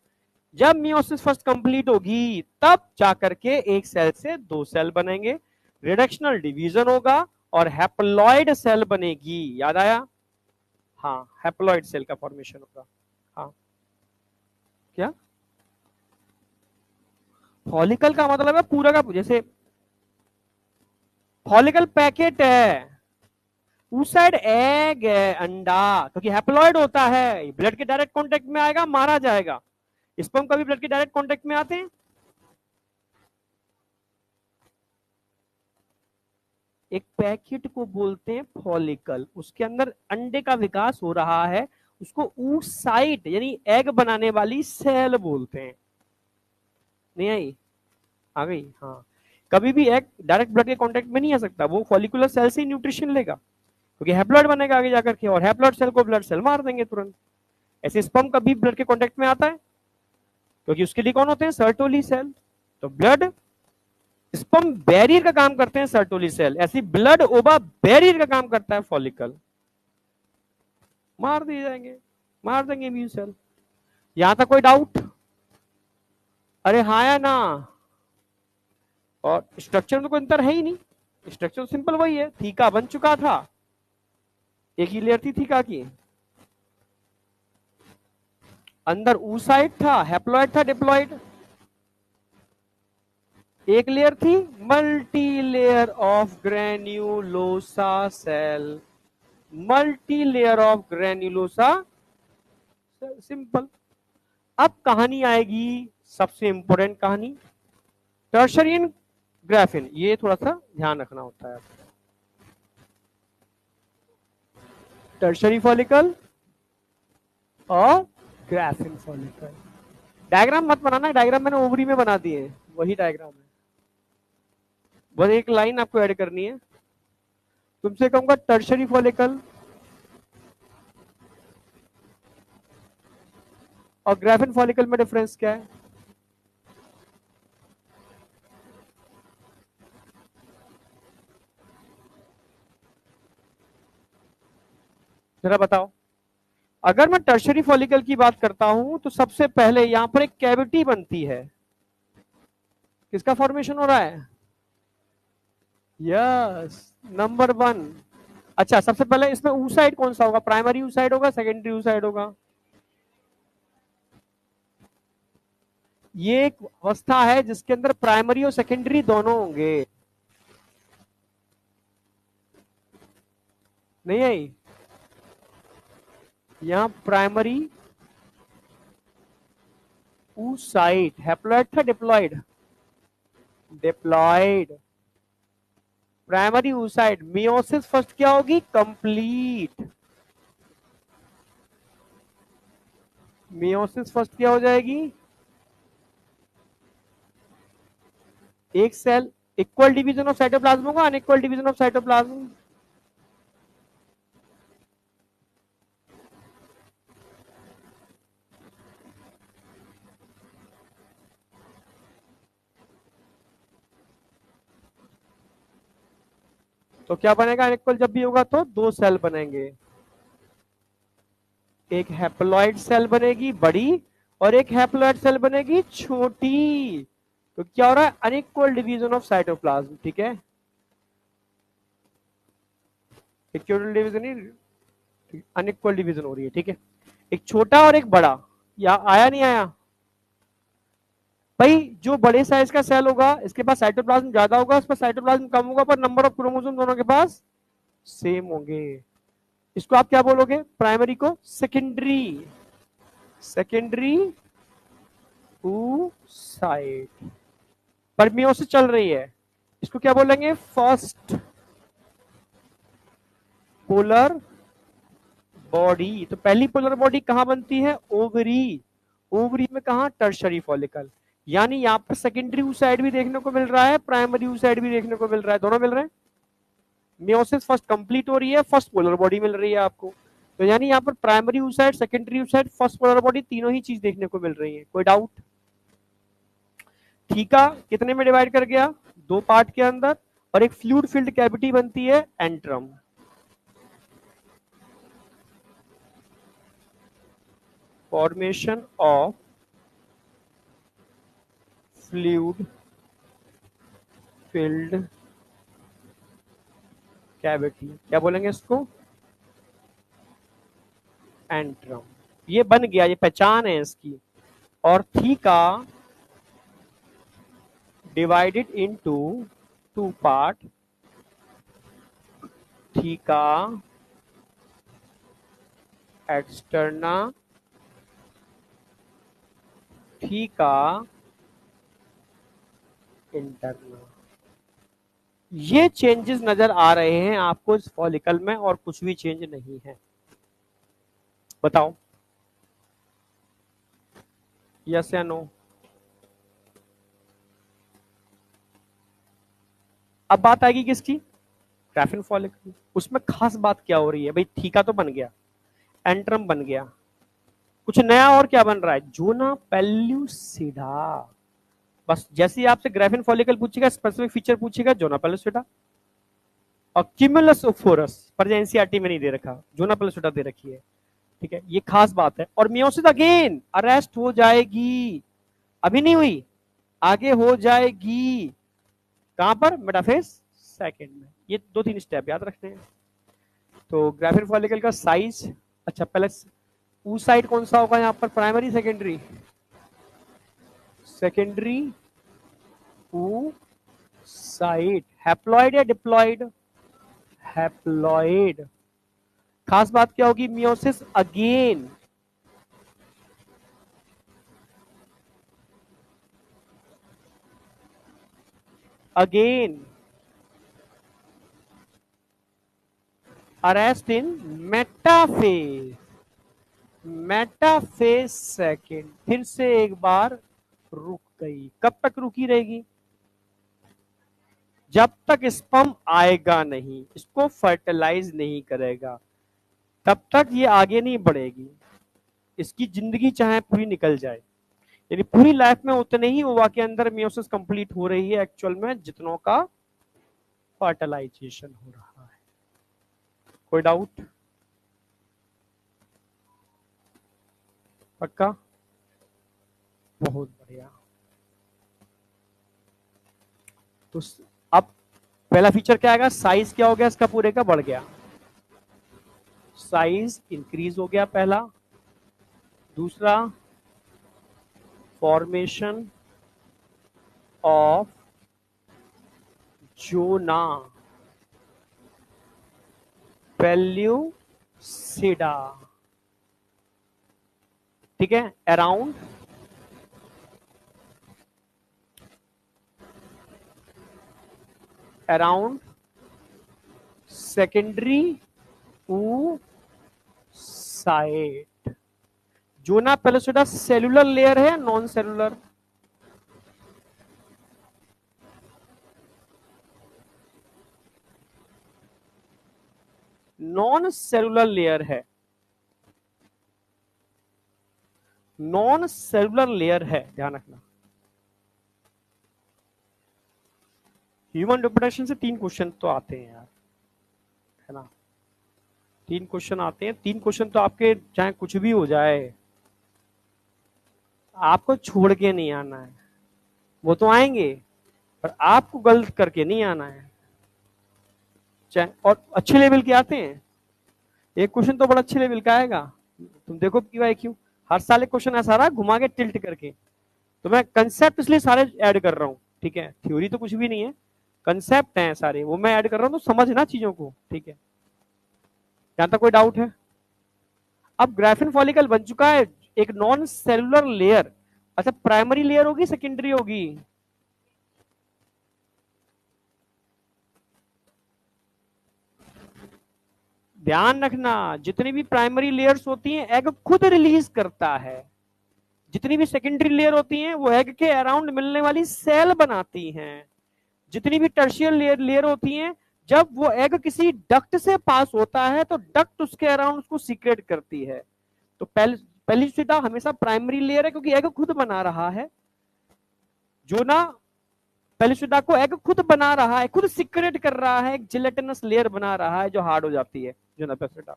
जब मियोसिस फर्स्ट कंप्लीट होगी तब जाकर के एक सेल से दो सेल बनेंगे, रिडक्शनल डिवीजन होगा और हैप्लॉइड सेल बनेगी। याद आया? हाँ, हैप्लॉइड सेल का फॉर्मेशन होगा। हाँ, क्या? फॉलिकल का मतलब है पूरा का, जैसे फॉलिकल पैकेट है, उस साइड एग है, अंडा, क्योंकि हैप्लॉइड होता है, ब्लड के डायरेक्ट कांटेक्ट में आएगा, मारा जाएगा। स्पर्म कभी ब्लड के डायरेक्ट कांटेक्ट में आते हैं? एक पैकेट को बोलते हैं फॉलिकल, उसके अंदर अंडे का विकास हो रहा है, उसको ऊसाइट यानी एग बनाने वाली सेल बोलते हैं। नहीं आई? आ गई? हाँ। कभी भी एग डायरेक्ट ब्लड के कांटेक्ट में नहीं आ सकता, वो फॉलिकुलर सेल से न्यूट्रिशन लेगा, क्योंकि हैप्लॉइड बनेगा आगे जाकर के, और हैप्लॉइड सेल को ब्लड सेल मार देंगे तुरंत। ऐसे स्पर्म कभी ब्लड के कांटेक्ट में आता है, क्योंकि उसके लिए कौन होते हैं? Sertoli cell. तो ब्लड स्पर्म बैरियर का काम करते हैं सर्टोली सेल, ऐसी ब्लड ओबा बैरियर का काम करता है फॉलिकल। मार दिए जाएंगे, मार देंगे इम्यून सेल। यहां तक कोई डाउट? अरे हाँ या ना? और स्ट्रक्चर में तो कोई अंतर है ही नहीं, स्ट्रक्चर सिंपल वही है, थीका बन चुका था, एक ही लेयर थी थीका की, अंदर ऊसाइड था, हैप्लॉइड था, डिप्लॉइड। एक लेयर थी, multi layer of granulosa cell, multi layer of granulosa cell, simple. अब कहानी आएगी, सबसे इंपॉर्टेंट कहानी, टर्शरियन ग्राफिन। ये थोड़ा सा ध्यान रखना होता है। टर्शरी फॉलिकल और ग्राफिन फॉलिकल। डायग्राम मत बनाना, डायग्राम मैंने ओवरी में बना दिए हैं, वही डायग्राम है, बस एक लाइन आपको ऐड करनी है। तुमसे कहूंगा टर्शरी फॉलिकल और ग्राफिन फॉलिकल में डिफरेंस क्या है? जरा बताओ। अगर मैं टर्शरी फॉलिकल की बात करता हूं तो सबसे पहले यहां पर एक कैविटी बनती है, किसका फॉर्मेशन हो रहा है? Yes, number one. अच्छा, सबसे पहले इसमें ऊसाइड कौन सा होगा? प्राइमरी ऊसाइड होगा, सेकेंडरी ऊसाइड होगा? ये एक अवस्था है जिसके अंदर प्राइमरी और सेकेंडरी दोनों होंगे। नहीं आई? यहां प्राइमरी ऊसाइड, हैप्लॉइड था diploid? Diploid. Primary oocyte, meiosis first क्या होगी? कंप्लीट। मियोसिस फर्स्ट क्या हो जाएगी? एक cell, equal division of cytoplasm होगा, अनइक्वल डिवीजन ऑफ साइटोप्लाज्म? तो क्या बनेगा अनइक्वल जब भी होगा तो दो सेल बनेंगे, एक हैप्लॉइड सेल बनेगी बड़ी और एक हैप्लॉइड सेल बनेगी छोटी। तो क्या हो रहा है अनइक्वल डिवीजन ऑफ साइटोप्लाज्म, ठीक है, इक्वल डिवीजन नहीं अनइक्वल डिवीजन हो रही है, ठीक है, एक छोटा और एक बड़ा, या आया नहीं आया भाई, जो बड़े साइज का सेल होगा इसके पास साइटोप्लाज्म ज्यादा होगा, उस पर साइटोप्लाज्म कम होगा, पर नंबर ऑफ क्रोमोसोम दोनों के पास सेम होंगे। इसको आप क्या बोलोगे, प्राइमरी को सेकेंडरी, सेकेंडरी oocyte, पर मियोसिस चल रही है, इसको क्या बोलेंगे फर्स्ट पोलर बॉडी। तो पहली पोलर बॉडी कहां बनती है, ओवरी, ओवरी में कहा टर्शरी फॉलिकल, यानी यहाँ पर सेकेंडरी oocyte भी देखने को मिल रहा है, प्राइमरी oocyte भी देखने को मिल रहा है, दोनों मिल रहे हैं। मियोसिस फर्स्ट कंप्लीट हो रही है, फर्स्ट पोलर बॉडी मिल रही है आपको, तो यानी यहाँ पर primary oocyte, secondary oocyte, first polar body तीनों ही चीज देखने को मिल रही है। कोई डाउट? ठीका कितने में डिवाइड कर गया, दो पार्ट के अंदर, और एक फ्लूइड फिल्ड कैविटी बनती है antrum. Formation of fluid filled cavity, क्या बोलेंगे इसको, एंट्रम। ये बन गया, ये पहचान है इसकी। और theca divided into two part, theca externa, theca interna. ये चेंजेस नजर आ रहे हैं आपको इस फॉलिकल में, और कुछ भी चेंज नहीं है। बताओ यस या नो। अब बात आएगी किसकी, ग्राफिन फॉलिकल। उसमें खास बात क्या हो रही है भाई, थीका तो बन गया, एंट्रम बन गया, कुछ नया और क्या बन रहा है, जोना पेल्यूसिडा। बस जैसे ही आपसे ग्राफिन फॉलिकल पूछेगा, स्पेसिफिक फीचर पूछेगा, जोना पेल्यूसिडा। और क्यूमुलस ओफोरस पर एनसीईआरटी में नहीं दे रखा, जोना पेल्यूसिडा दे रखी है, ठीक है, ये खास बात है। और मियोसिस अगेन अरेस्ट हो जाएगी, अभी नहीं हुई, आगे हो जाएगी, कहां पर, मेटाफेज सेकंड में। ये दो तीन स्टेप याद रखने हैं। तो ग्राफिन फॉलिकल का साइज, अच्छा पहले oocyte कौन सा होगा यहाँ पर, primary secondary, secondary oocyte, haploid या डिप्लॉइड, हैप्लॉइड। खास बात क्या होगी, मियोसिस अगेन, अगेन अरेस्ट इन मेटाफेज, मेटाफेज सेकेंड, फिर से एक बार रुक गई। कब तक रुकी रहेगी, जब तक स्पर्म आएगा नहीं, इसको फर्टिलाइज नहीं करेगा, तब तक ये आगे नहीं बढ़ेगी। इसकी जिंदगी चाहे पूरी निकल जाए, यानी पूरी लाइफ में उतने ही ओवा के अंदर मियोसिस कंप्लीट हो रही है एक्चुअल में, जितनों का फर्टिलाइजेशन हो रहा है। कोई डाउट? पक्का? बहुत बढ़िया। तो अब पहला फीचर क्या आएगा, साइज क्या हो गया इसका, पूरे का बढ़ गया, साइज इंक्रीज हो गया पहला। दूसरा फॉर्मेशन ऑफ जोना पेल्यूसिडा, ठीक है, अराउंड अराउंड सेकेंडरी oocyte। जोना पेल्यूसिडा सेलुलर लेयर है, non cellular, non cellular layer है, नॉन सेलुलर लेयर है, ध्यान रखना। ह्यूमन रिप्रोडक्शन से तीन क्वेश्चन तो आते हैं यार, है ना। 3 क्वेश्चन आते हैं, 3 क्वेश्चन तो आपके चाहे कुछ भी हो जाए आपको छोड़ के नहीं आना है। वो तो आएंगे पर आपको गलत करके नहीं आना है। चाहे और अच्छे लेवल के आते हैं, एक क्वेश्चन तो बड़ा अच्छे लेवल का आएगा। तुम देखो PYQ हर साल एक क्वेश्चन ऐसा रहा घुमा के टिल्ट करके। तो मैं कंसेप्ट इसलिए सारे ऐड कर रहा हूँ, ठीक है, थ्योरी तो कुछ भी नहीं है, कंसेप्ट हैं सारे वो मैं ऐड कर रहा हूँ, तो समझना चीजों को, ठीक है। यहां तक कोई डाउट है? अब ग्राफिन फॉलिकल बन चुका है एक नॉन सेलुलर लेयर। अच्छा, प्राइमरी लेयर होगी सेकेंडरी होगी? ध्यान रखना, जितनी भी प्राइमरी लेयर्स होती हैं एग खुद रिलीज करता है, जितनी भी सेकेंडरी लेयर होती हैं वो एग के अराउंड मिलने वाली सेल बनाती हैं, जितनी भी टर्शियल लेयर होती हैं जब वो एग किसी डक्ट से पास होता है तो डक्ट उसके अराउंड उसको सीक्रेट करती है। तो पहली सीधा हमेशा प्राइमरी लेयर है क्योंकि एग खुद बना रहा है, जो ना पेलिस्यूडा को एग खुद बना रहा है, खुद सीक्रेट कर रहा है, एक जिलेटिनस लेयर बना रहा है जो हार्ड हो जाती है जो ना पेलिस्यूडा।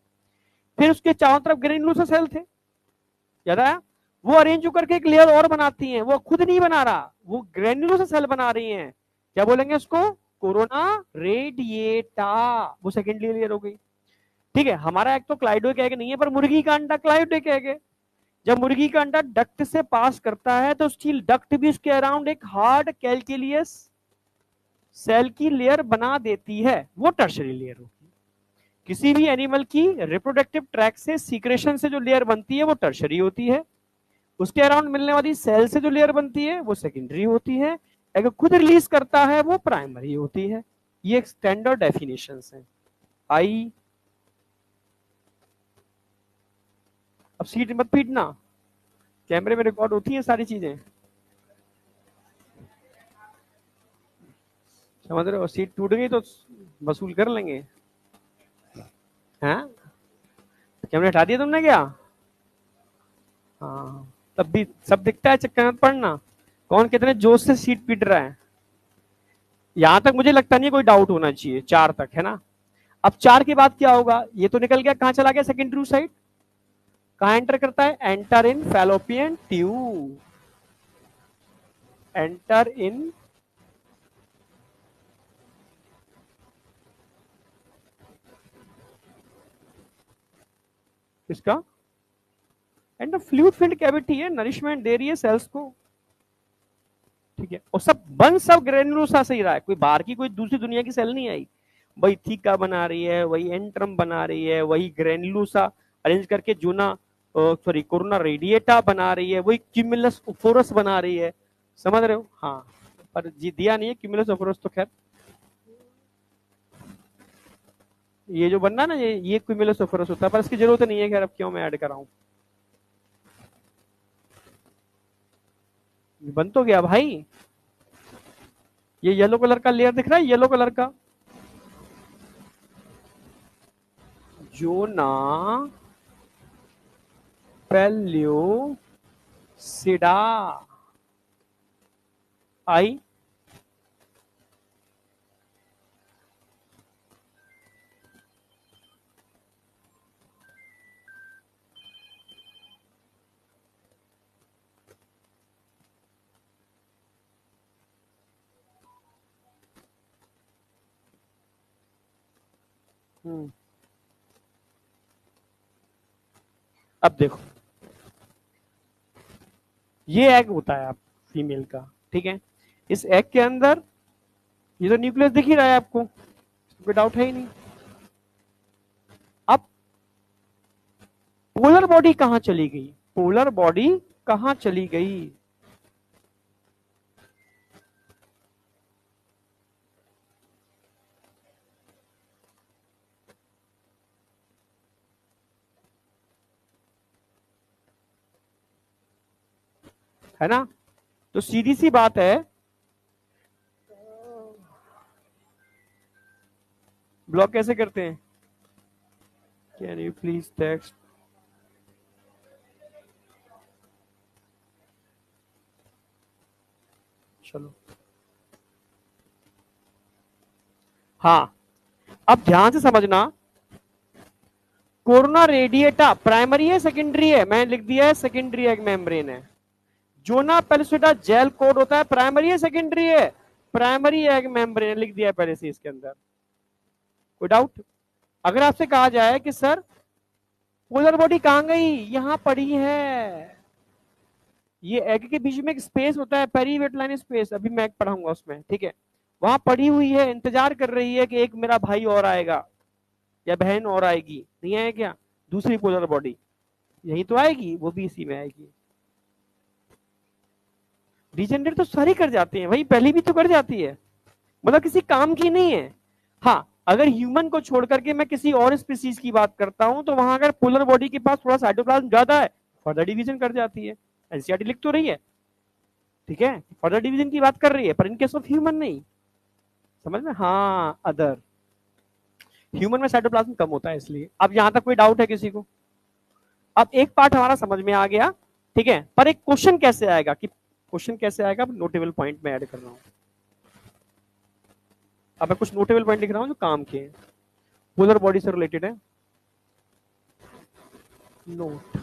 फिर उसके चारों तरफ ग्रेन्युलोसा सेल थे, याद आया? वो अरेंज होकर के एक लेयर और बनाती हैं, वो खुद नहीं बना रहा, वो ग्रेन्युलोसा सेल बना रही हैं। क्या बोलेंगे उसको? कोरोना रेडिएटा, वो सेकेंडरी लेयर हो गई। ठीक है, हमारा एक तो क्लाइडोइक एग नहीं है पर मुर्गी का अंडा क्लाइडोइक एग है। जब मुर्गी का अंडा डक्ट से पास करता है तो स्टील डक्ट भी उसके अराउंड एक हार्ड कैल्कुलियस सेल की लेयर बना देती है, वो टर्शरी लेयर होगी। किसी भी एनिमल की रिप्रोडक्टिव ट्रैक से सीक्रेशन से जो लेयर बनती है वो टर्शरी होती है, उसके अराउंड मिलने वाली सेल से जो लेयर बनती है वो सेकेंडरी होती है, अगर खुद रिलीज करता है वो प्राइमरी होती है। ये एक स्टैंडर्ड डेफिनेशन है। आई अब सीट मत पीटना, कैमरे में रिकॉर्ड होती है सारी चीजें, समझ रहे हो? सीट टूट गई तो वसूल कर लेंगे। हैं? कैमरे हटा दिया तुमने क्या? हाँ, तब भी सब दिखता है, चक्कर मत पड़ना। कौन कितने जोश से सीट पीट रहा है? यहां तक मुझे लगता नहीं कोई डाउट होना चाहिए, 4 तक है ना। अब 4 के बाद क्या होगा? ये तो निकल गया, कहां चला गया सेकेंडरी साइड? कहां एंटर करता है? Enter in fallopian tube, enter in किसका? एंड फ्लूइड फिल्ड कैविटी है, नरिशमेंट दे रही है सेल्स को, ठीक है। और सब ग्रेनुलोसा से ही रहा है, कोई बाहर की कोई दूसरी दुनिया की सेल नहीं आई। वही थीका बना रही है, वही एंट्रम बना रही है, वही ग्रेनुलोसा अरेंज करके जूना सॉरी कोरोना रेडिएटा बना रही है, वही क्यूमुलस ओफोरस बना रही है, समझ रहे हो? हाँ, पर जी दिया नहीं है क्यूमुलस ओफोरस तो खैर, ये जो बनना ना ये क्यूमुलस ओफोरस होता है, पर इसकी जरूरत नहीं है, खैर अब क्यों मैं ऐड कर रहा हूँ। बन तो गया भाई, ये येलो कलर का लेयर दिख रहा है, येलो कलर का, जो ना पेल्यूसिडा आई। अब देखो, ये एग होता है आप फीमेल का, ठीक है। इस एग के अंदर ये तो न्यूक्लियस दिख ही रहा है आपको, कोई डाउट है ही नहीं। अब पोलर बॉडी कहां चली गई? पोलर बॉडी कहां चली गई? है ना? तो सीधी सी बात है, ब्लॉक कैसे करते हैं? Can you please text? चलो, हाँ, अब ध्यान से समझना, कोरोना रेडिएटा प्राइमरी है सेकेंडरी है? मैंने लिख दिया है सेकेंडरी एग मेम्ब्रेन है। जोना पेलिसिडा जेल कोड होता है, प्राइमरी है सेकेंडरी है? प्राइमरी एग मेम्ब्रेन लिख दिया है पहले से इसके अंदर। कोई डाउट? अगर आपसे कहा जाए कि सर पोलर बॉडी कहां गई, यहां पड़ी है, ये एग के बीच में एक स्पेस होता है पेरीवेटलाइन स्पेस, अभी मैं पढ़ाऊंगा उसमें, ठीक है, वहां पड़ी हुई है, इंतजार कर रही है कि एक मेरा भाई और आएगा या बहन और आएगी, नहीं आए क्या? दूसरी पोलर बॉडी यही तो आएगी, वो भी इसी में आएगी। रीजनरेट तो सारी कर जाती है, वही पहली भी तो कर जाती है, मतलब किसी काम की नहीं है। हाँ, अगर ह्यूमन को छोड़ करके मैं किसी और स्पीसीज की बात करता हूं तो वहां अगर पोलर बॉडी के पास थोड़ा साइटोप्लाज्म ज्यादा है, फर्दर डिवीजन कर जाती है। एनसीईआरटी लिख तो रही है, ठीक है, फर्दर डिवीजन की बात कर रही है, पर इन केस ऑफ ह्यूमन नहीं। समझ में? हाँ, अदर ह्यूमन में साइटोप्लाज्म कम होता है इसलिए। अब यहां तक कोई डाउट है किसी को? अब एक पार्ट हमारा समझ में आ गया, ठीक है, पर एक क्वेश्चन कैसे आएगा, कि क्वेश्चन कैसे आएगा, नोटेबल पॉइंट में ऐड कर रहा हूं। अब मैं कुछ नोटेबल पॉइंट लिख रहा हूं जो काम के हैं, पोलर बॉडी से रिलेटेड है। नोट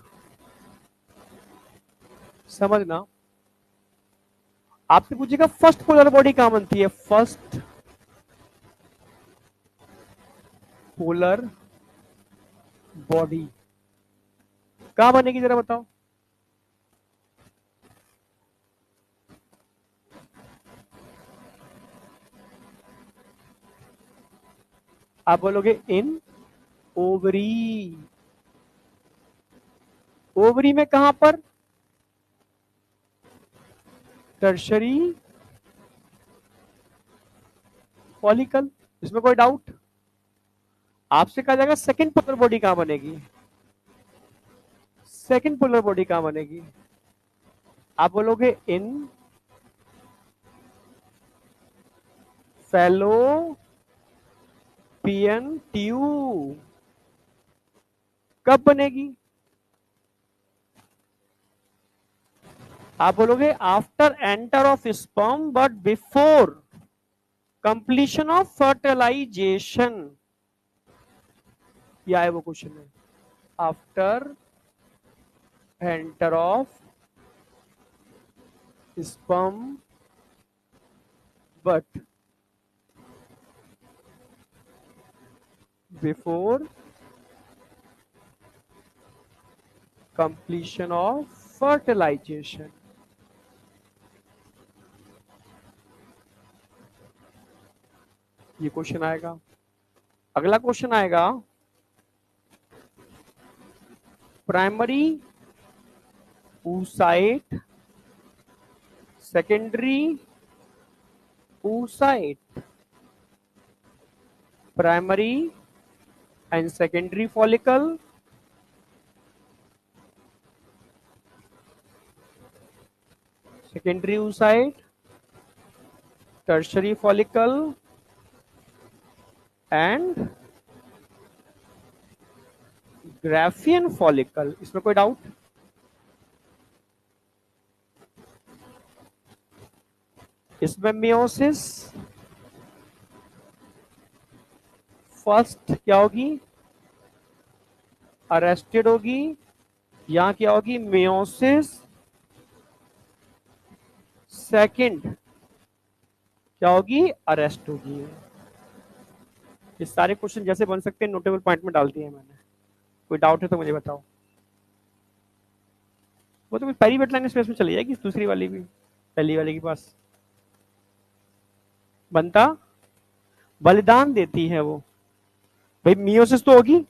समझना, आपसे पूछेगा फर्स्ट पोलर बॉडी कहां बनती है? फर्स्ट पोलर बॉडी कहां बनेगी, जरा बताओ। आप बोलोगे इन ओवरी। ओवरी में कहां पर? Tertiary follicle. इसमें कोई डाउट? आपसे कहा जाएगा सेकंड पोलर बॉडी कहां बनेगी? सेकंड पोलर बॉडी कहां बनेगी? आप बोलोगे इन फैलोपियन ट्यूब। कब बनेगी? आप बोलोगे after enter of sperm but before completion of fertilization. यह है वो क्वेश्चन है, after enter of sperm but before completion of fertilization। ये क्वेश्चन आएगा। अगला क्वेश्चन आएगा primary oocyte secondary oocyte, primary and secondary follicle, secondary oocyte, tertiary follicle and Graafian follicle. इसमें कोई डाउट? इसमें मियोसिस फर्स्ट क्या होगी? अरेस्टेड होगी। यहां क्या होगी? मियोसिस सेकंड क्या होगी? अरेस्ट होगी। ये सारे क्वेश्चन जैसे बन सकते हैं नोटेबल पॉइंट में डाल दिए मैंने। कोई डाउट है तो मुझे बताओ। वो तो पेरीवेटलाइन स्पेस में चली जाएगी, दूसरी वाली भी पहली वाले के पास बनता बलिदान देती है वो। भाई मियोसिस तो होगी,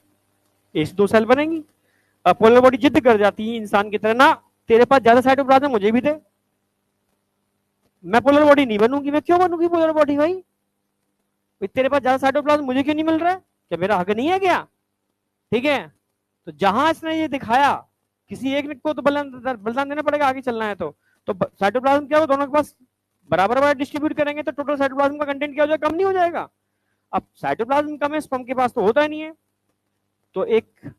एक दो सेल बनेंगी, अब पोलर बॉडी जिद कर जाती है इंसान की तरह, ना तेरे पास ज्यादा साइटोप्लाज्म मुझे भी दे, मैं पोलर बॉडी नहीं बनूंगी। मैं क्यों बनूंगी पोलर बॉडी भाई? तेरे पास ज्यादा साइटोप्लाज्म मुझे क्यों नहीं मिल रहा है? क्या मेरा हक नहीं है क्या? ठीक है, तो जहां इसने ये दिखाया किसी एक को तो बलिदान देना पड़ेगा आगे चलना है तो साइटोप्लाज्म क्या हो, दोनों के पास बराबर बराबर डिस्ट्रीब्यूट करेंगे तो टोटल साइटोप्लाज्म का कंटेंट क्या हो जाएगा? कम नहीं हो जाएगा? अब साइटोप्लाज्म कम है, स्पर्म के पास तो होता ही नहीं है, तो एक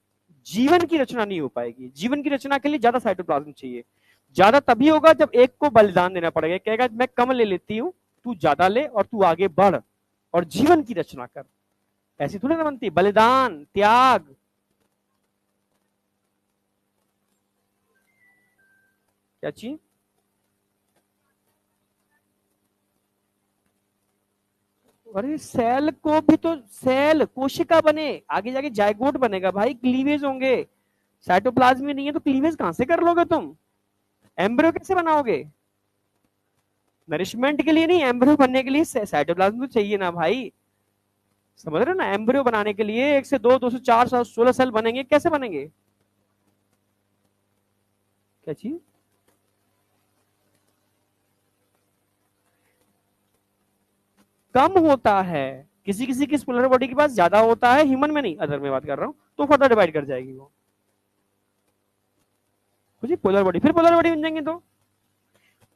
जीवन की रचना नहीं हो पाएगी। जीवन की रचना के लिए ज्यादा साइटोप्लाज्म चाहिए। ज्यादा तभी होगा जब एक को बलिदान देना पड़ेगा, कहेगा मैं कम ले लेती हूं, तू ज्यादा ले और तू आगे बढ़ और जीवन की रचना कर। ऐसी थोड़ी ना बनती, बलिदान त्याग क्या चीज? अरे सेल को भी तो, सेल कोशिका बने, आगे जाके जायगोट बनेगा भाई, क्लीवेज होंगे। साइटोप्लाज्म में नहीं है तो क्लीवेज कहां से कर लोगे तुम? एम्ब्रियो कैसे बनाओगे? नरिशमेंट के लिए नहीं, एम्ब्रियो बनने के लिए साइटोप्लाज्म तो चाहिए ना भाई। समझ रहे हो ना? एम्ब्रियो बनाने के लिए 1 से 2, 2 से 4, 16 सेल बनेंगे, कैसे बनेंगे? क्या चीज? कम होता है, किसी किसी की स्पोलर बॉडी के पास ज्यादा होता है, ह्यूमन में नहीं, अदर में बात कर रहा हूं, तो फर्दर डिवाइड कर जाएगी वो। कुछ पोलर बॉडी, फिर पोलर बॉडी बन जाएंगे तो।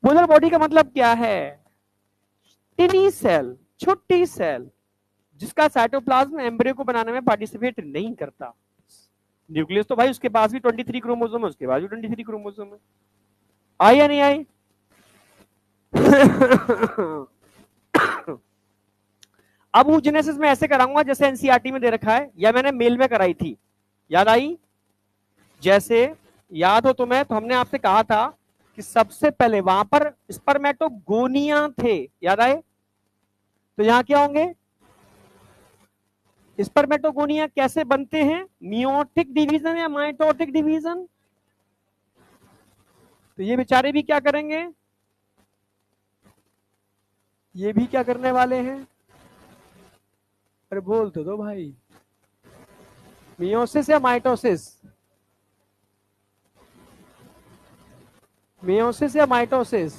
पोलर बॉडी का मतलब क्या है? टिनी सेल, छोटी सेल, जिसका साइटोप्लाज्म एम्ब्रियो को बनाने में पार्टिसिपेट नहीं करता। न्यूक्लियस तो भाई उसके पास भी 23 क्रोमोसोम है, उसके पास भी 23 क्रोमोसोम है। आई या नहीं आई? अब ऊजेनेसिस में ऐसे कराऊंगा जैसे एनसीईआरटी में दे रखा है, या मैंने मेल में कराई थी, याद आई? जैसे याद हो तुम्हें, तो हमने आपसे कहा था कि सबसे पहले वहां पर स्पर्मेटोगोनिया थे, याद आए? तो यहां क्या होंगे? स्पर्मेटोगोनिया कैसे बनते हैं? मियोटिक डिवीजन या माइटोटिक डिवीजन? तो ये बेचारे भी क्या करेंगे? ये भी क्या करने वाले हैं? अरे बोल तो दो भाई। मियोसिस या माइटोसिस? मियोसिस या माइटोसिस?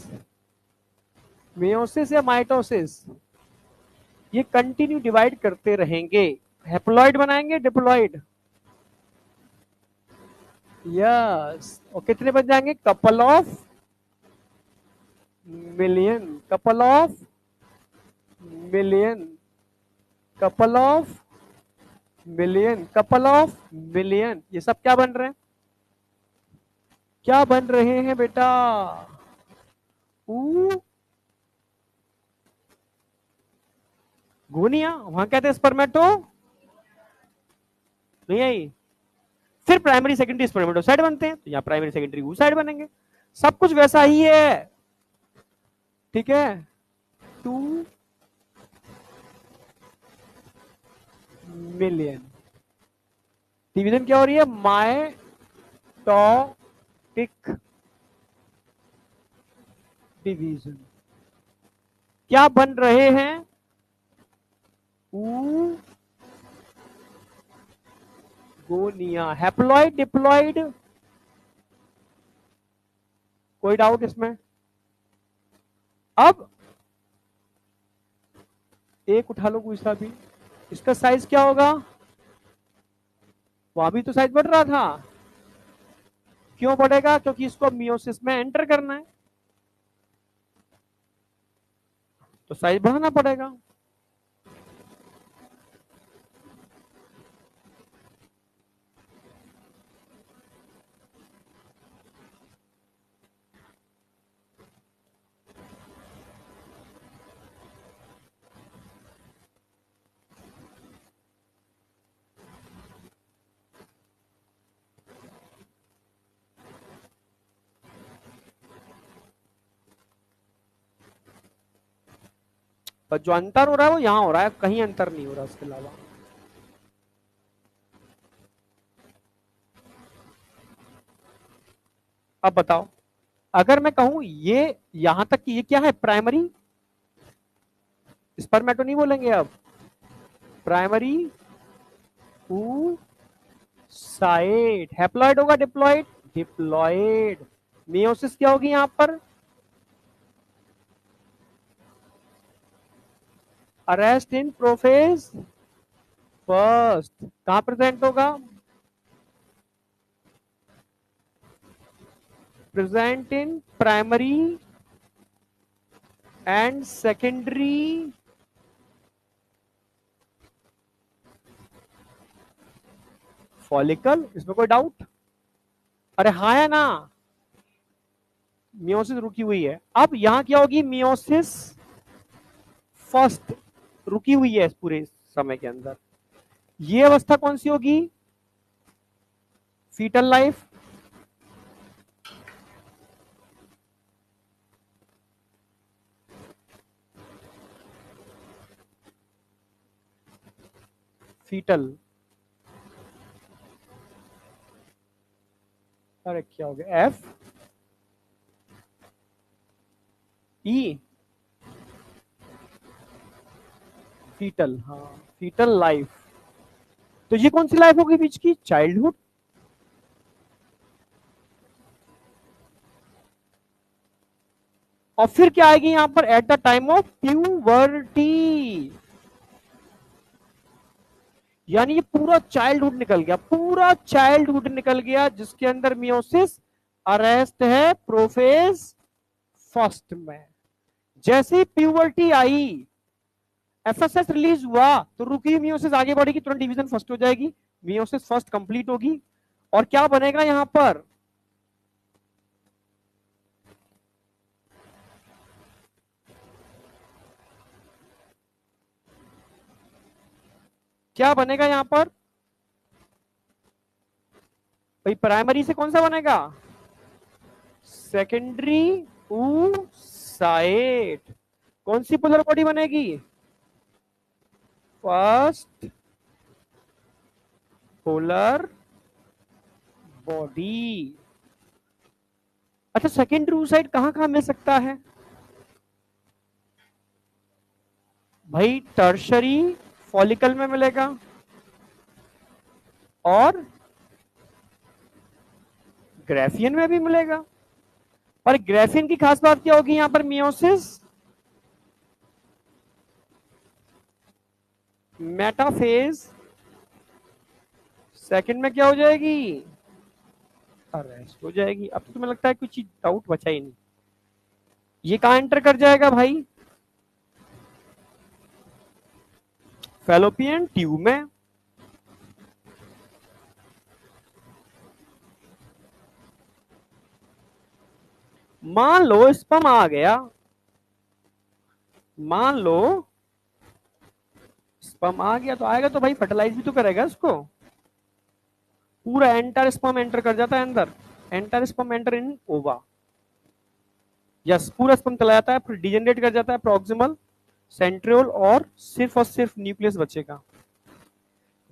मियोसिस या माइटोसिस? ये कंटिन्यू डिवाइड करते रहेंगे। हैप्लॉइड बनाएंगे, डिप्लॉइड? यस। और कितने बन जाएंगे? Couple of million, couple of million, couple of million, couple of million. ये सब क्या बन रहे हैं? क्या बन रहे हैं बेटा? गोनिया, वहां कहते हैं स्पर्मेटो, नहीं आई? फिर प्राइमरी सेकेंडरी स्पर्मेटोसाइड बनते हैं, तो यहाँ प्राइमरी सेकेंडरी oocyte बनेंगे। सब कुछ वैसा ही है, ठीक है? 2 मिलियन। डिवीजन क्या हो रही है? Mitotic division. क्या बन रहे हैं? गोनिया। Haploid, diploid? कोई डाउट इसमें? अब एक उठा लो कोई सा भी, इसका साइज क्या होगा? वहां भी तो साइज बढ़ रहा था, क्यों बढ़ेगा? क्योंकि इसको मियोसिस में एंटर करना है, तो साइज बढ़ाना पड़ेगा। पर जो अंतर हो रहा है वो यहां हो रहा है, कहीं अंतर नहीं हो रहा उसके अलावा। अब बताओ, अगर मैं कहूं ये यहां तक कि ये क्या है? प्राइमरी स्पर्मेटो नहीं बोलेंगे अब, प्राइमरी oocyte। हैप्लॉइड होगा, डिप्लॉइड? डिप्लॉइड। मियोसिस क्या होगी यहां पर? अरेस्ट इन प्रोफेज फर्स्ट। कहां प्रेजेंट होगा? Present in primary and secondary follicle. इसमें कोई डाउट? अरे हाँ है ना? मियोसिस रुकी हुई है, अब यहां क्या होगी? मियोसिस फर्स्ट रुकी हुई है इस पूरे समय के अंदर। ये अवस्था कौन सी होगी? Fetal life. फीटल, अरे क्या हो गया, एफ ई, फीटल, हाँ फीटल लाइफ। तो ये कौन सी लाइफ होगी बीच की, चाइल्डहुड। और फिर क्या आएगी यहां पर, eight the time of puberty, यानी ये पूरा चाइल्डहुड निकल गया, पूरा चाइल्डहुड निकल गया जिसके अंदर मियोसिस अरेस्ट है प्रोफेज फर्स्ट में। जैसे ही प्यूबर्टी आई, एफएसएस रिलीज हुआ, तो रुकी मियोसिस आगे बढ़ेगी, तुरंत डिवीजन फर्स्ट हो जाएगी, मियोसिस फर्स्ट कंप्लीट होगी। और क्या बनेगा यहां पर, क्या बनेगा यहां पर भाई, प्राइमरी से कौन सा बनेगा, सेकेंडरी साइट। कौन सी पोलर बॉडी बनेगी, फर्स्ट पोलर बॉडी। अच्छा, सेकेंडरी साइट कहां कहां मिल सकता है भाई, टर्शरी फॉलिकल में मिलेगा, और ग्राफियन में भी मिलेगा। पर ग्राफियन की खास बात क्या होगी यहां पर, मियोसिस मेटाफेज सेकंड में क्या हो जाएगी, अरेस्ट हो जाएगी। अब तो तुम्हें लगता है कुछ डाउट बचा ही नहीं, ये कहां एंटर कर जाएगा भाई, फैलोपियन ट्यूब में। मान लो स्पर्म आ गया, मान लो स्पर्म आ गया, तो आएगा तो भाई फर्टिलाइज भी तो करेगा इसको, पूरा एंटर स्पर्म एंटर कर जाता है अंदर, एंटर स्पर्म एंटर इन ओवा, यस पूरा स्पर्म चला जाता है, फिर डिजेनरेट कर जाता है प्रॉक्सिमल, सेंट्रियोल, और सिर्फ न्यूक्लियस बचेगा।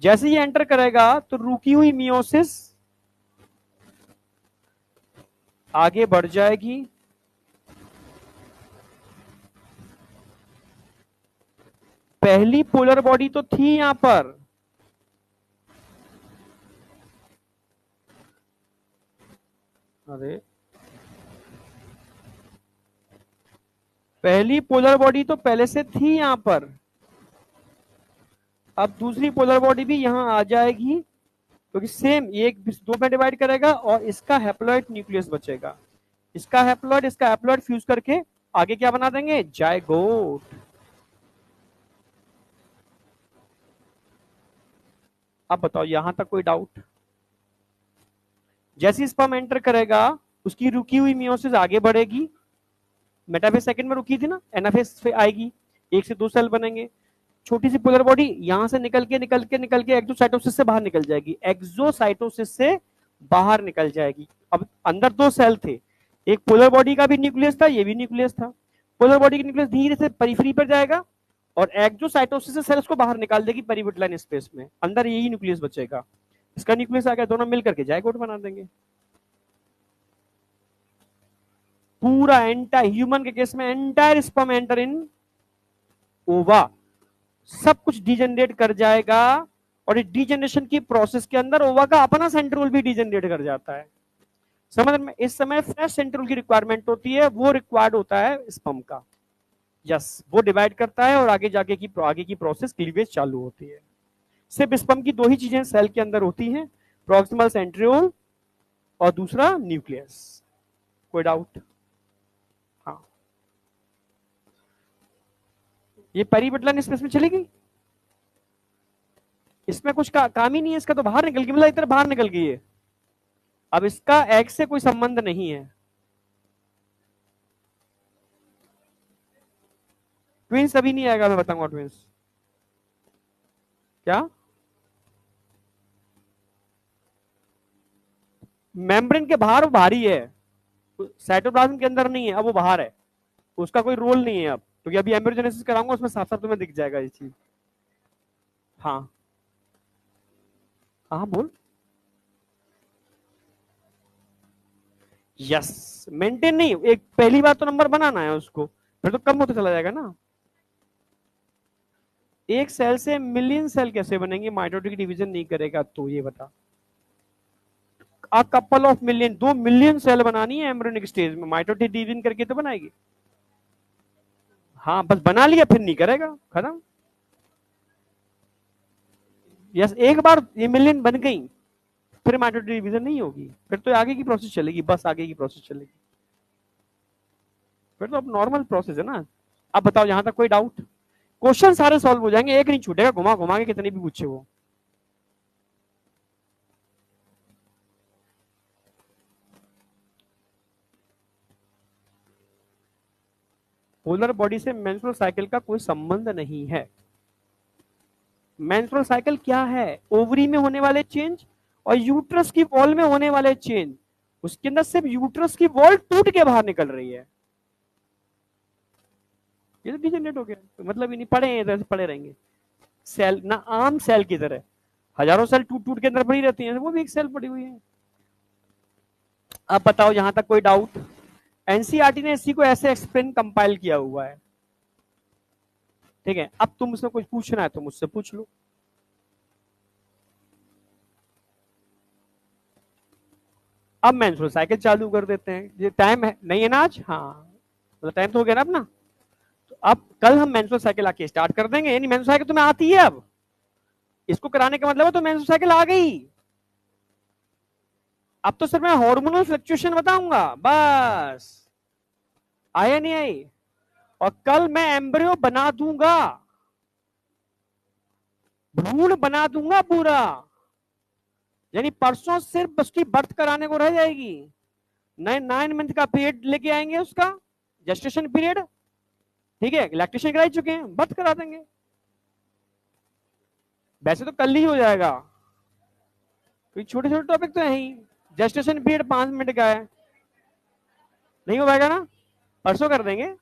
जैसे ये एंटर करेगा तो रुकी हुई मियोसिस आगे बढ़ जाएगी, पहली पोलर बॉडी तो थी यहां पर, अरे पहली पोलर बॉडी तो पहले से थी यहां पर, अब दूसरी पोलर बॉडी भी यहां आ जाएगी, क्योंकि सेम ये एक दो में डिवाइड करेगा और इसका हैप्लॉइड न्यूक्लियस बचेगा, इसका हैप्लॉइड फ्यूज करके आगे क्या बना देंगे, जायगोट। अब बताओ यहां तक कोई डाउट, जैसे स्पर्म एंटर करेगा उसकी रुकी हुई मियोसिस आगे बढ़ेगी, मेटाफेज सेकंड में रुकी थी ना, एनाफेज पे आएगी, एक से दो सेल बनेंगे, छोटी सी पोलर बॉडी यहां से निकल के एक्सोसाइटोसिस से बाहर निकल जाएगी, एक्सोसाइटोसिस से बाहर निकल जाएगी। अब अंदर दो सेल थे, एक पोलर बॉडी का भी न्यूक्लियस था, ये भी न्यूक्लियस था, पोलर बॉडी का न्यूक्लियस धीरे से पेरिफेरी पर जाएगा और एक्सोसाइटोसिस से सेल उसको बाहर निकाल देगी पेरिविटलाइन स्पेस में, अंदर यही न्यूक्लियस बचेगा, इसका न्यूक्लियस आ गया, दोनों मिलकर के जायगोट बना देंगे। पूरा एंटायर ह्यूमन के केस में एंटायर स्पर्म एंटर इन ओवा, सब कुछ डिजेनरेट कर जाएगा, और डिजेनरेशन की प्रोसेस के अंदर ओवा का अपना सेंट्रोल भी डिजेनरेट कर जाता है। समझ में, इस समय फ्रेश सेंट्रोल की रिक्वायरमेंट होती है, वो रिक्वायर्ड होता है स्पर्म का, यस वो डिवाइड करता है और आगे की प्रोसेस क्लीवेज चालू होती है। सिर्फ स्पर्म की दो ही चीजें सेल के अंदर होती हैं, प्रॉक्सिमल सेंट्रियोल और दूसरा न्यूक्लियस। कोई डाउट, हाँ ये पेरिविटलाइन स्पेस में चली गई, इसमें कुछ काम ही नहीं है, इसका तो बाहर निकल गई, मतलब इधर बाहर निकल गई है, अब इसका एग से कोई संबंध नहीं है। ट्विंस अभी नहीं आएगा, मैं बताऊंगा ट्विंस क्या, मेम्ब्रेन के बाहर वो भारी है, साइटोप्लाज्म के अंदर नहीं है, अब वो बाहर है, उसका कोई रोल नहीं है अब, क्योंकि अभी एम्ब्रियोजेनेसिस कराऊंगा उसमें साफ साफ तुम्हें दिख जाएगा ये चीज। हाँ हाँ बोल। यस, मेंटेन नहीं, एक पहली बार तो नंबर बनाना है उसको, फिर तो कम होता चला जाएगा ना। एक सेल से मिलियन सेल कैसे बनेंगे माइटोटिक डिवीजन नहीं करेगा तो, ये बता। A couple of million, 2 million cell बनानी है एम्ब्रियोनिक स्टेज में, माइटोटिक डिवीजन करके तो बनाएगी। हाँ बस बना लिया फिर नहीं करेगा, खत्म। यस, एक बार ये मिलियन बन गई फिर माइटोटिक डिवीजन नहीं होगी, फिर तो आगे की प्रोसेस चलेगी, बस आगे की प्रोसेस चलेगी, फिर तो अब नॉर्मल प्रोसेस है ना। अब बताओ यहां तक कोई डाउट? क्वेश्चन सारे सॉल्व हो जाएंगे, एक नहीं छूटेगा, घुमा घुमा के कितने भी पूछे वो। पोलर बॉडी से मेंस्ट्रुअल साइकिल का कोई संबंध नहीं है। मेंस्ट्रुअल साइकिल क्या है? ओवरी में होने वाले चेंज और यूट्रस की वॉल में होने वाले चेंज। उसके अंदर सिर्फ यूट्रस की वॉल टूट के बाहर निकल रही है, ये तो डिजेनरेट हो गया, तो मतलब ही नहीं, पड़े हैं इधर से पड़े रहेंगे। सेल ना आम सेल की तरह हजारों सेल टूट टूट के अंदर पड़ी रहती हैं, वो भी एक सेल पड़ी हुई है। अब बताओ यहां तक कोई डाउट? एनसीईआरटी ने इसी को ऐसे एक्सप्लेन कंपाइल किया हुआ है, ठीक है। अब तुम मुझसे कुछ पूछना है तो मुझसे पूछ लो। अब मेंस्ट्रुअल साइकिल चालू कर देते हैं, ये टाइम है नहीं है ना आज? हाँ, मतलब टाइम तो हो गया ना अपना। तो अब कल हम मेंस्ट्रुअल साइकिल आके स्टार्ट कर देंगे, यानी मेंस्ट्रुअल साइकिल तुम्हें आती है अब, इसको कराने का मतलब है तो मेंस्ट्रुअल साइकिल आ गई। अब तो सिर्फ मैं हार्मोनल फ्लक्चुएशन बताऊंगा बस, आया नहीं आई। और कल मैं एम्ब्रियो बना दूंगा, भ्रूण बना दूंगा पूरा, यानी परसों सिर्फ उसकी बर्थ कराने को रह जाएगी। 9 मंथ का पीरियड लेके आएंगे उसका, जेस्टेशन पीरियड, ठीक है, लैक्टेशन करा चुके हैं, बर्थ करा देंगे। वैसे तो कल ही हो जाएगा, क्योंकि छोटे छोटे टॉपिक तो है ही। जेस्टेशन पीरियड 5 मिनट का है, नहीं हो पाएगा ना, परसों कर देंगे।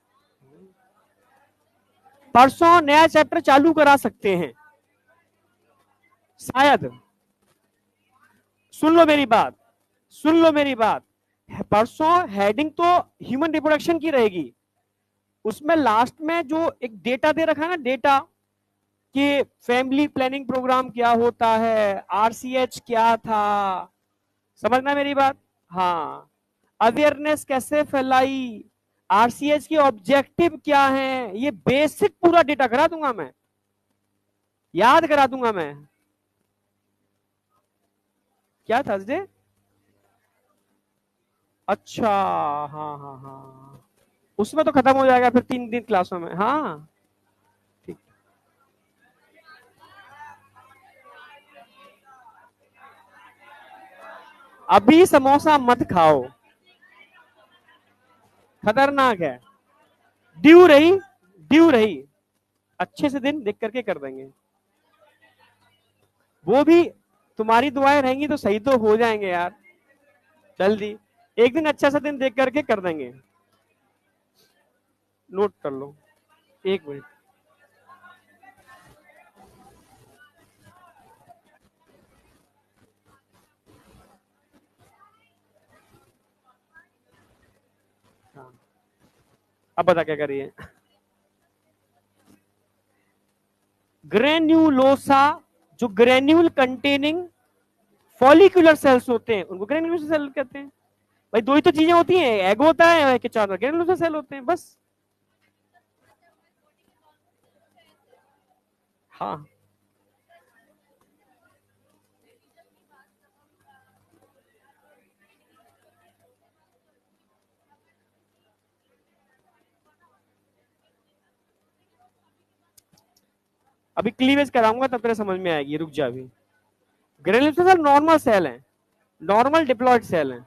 परसों नया चैप्टर चालू करा सकते हैं शायद। सुन लो मेरी बात, सुन लो मेरी बात, परसों हेडिंग तो ह्यूमन रिप्रोडक्शन की रहेगी, उसमें लास्ट में जो एक डेटा दे रखा है ना, डेटा कि फैमिली प्लानिंग प्रोग्राम क्या होता है, आरसीएच क्या था, समझना मेरी बात। हाँ, अवेयरनेस कैसे फैलाई, आरसीएच के ऑब्जेक्टिव क्या है, ये बेसिक पूरा डेटा करा दूंगा मैं, याद करा दूंगा मैं। क्या थर्सडे? अच्छा, हाँ हाँ हाँ, उसमें तो खत्म हो जाएगा फिर 3 दिन क्लासों में, हाँ ठीक। अभी समोसा मत खाओ, खतरनाक है। ड्यू रही, ड्यू रही, अच्छे से दिन देख करके कर देंगे, वो भी तुम्हारी दुआएं रहेंगी तो सही तो हो जाएंगे यार, जल्दी। एक दिन अच्छा सा दिन देख करके कर देंगे, नोट कर लो, 1 मिनट। हाँ, अब बता क्या करिए। ग्रेन्यूलोसा, जो ग्रेन्यूल कंटेनिंग फॉलिकुलर सेल्स होते हैं उनको ग्रेन्यूलोसा सेल कहते हैं। भाई दो ही तो चीजें होती हैं, एग होता है कि चार ग्रेन्यूलोसा सेल होते हैं बस। हाँ, अभी क्लीवेज कराऊंगा तब तेरे समझ में आएगी, रुक जा अभी। ग्रेन्यूलोसा सेल नॉर्मल सेल है, नॉर्मल डिप्लॉयड सेल है,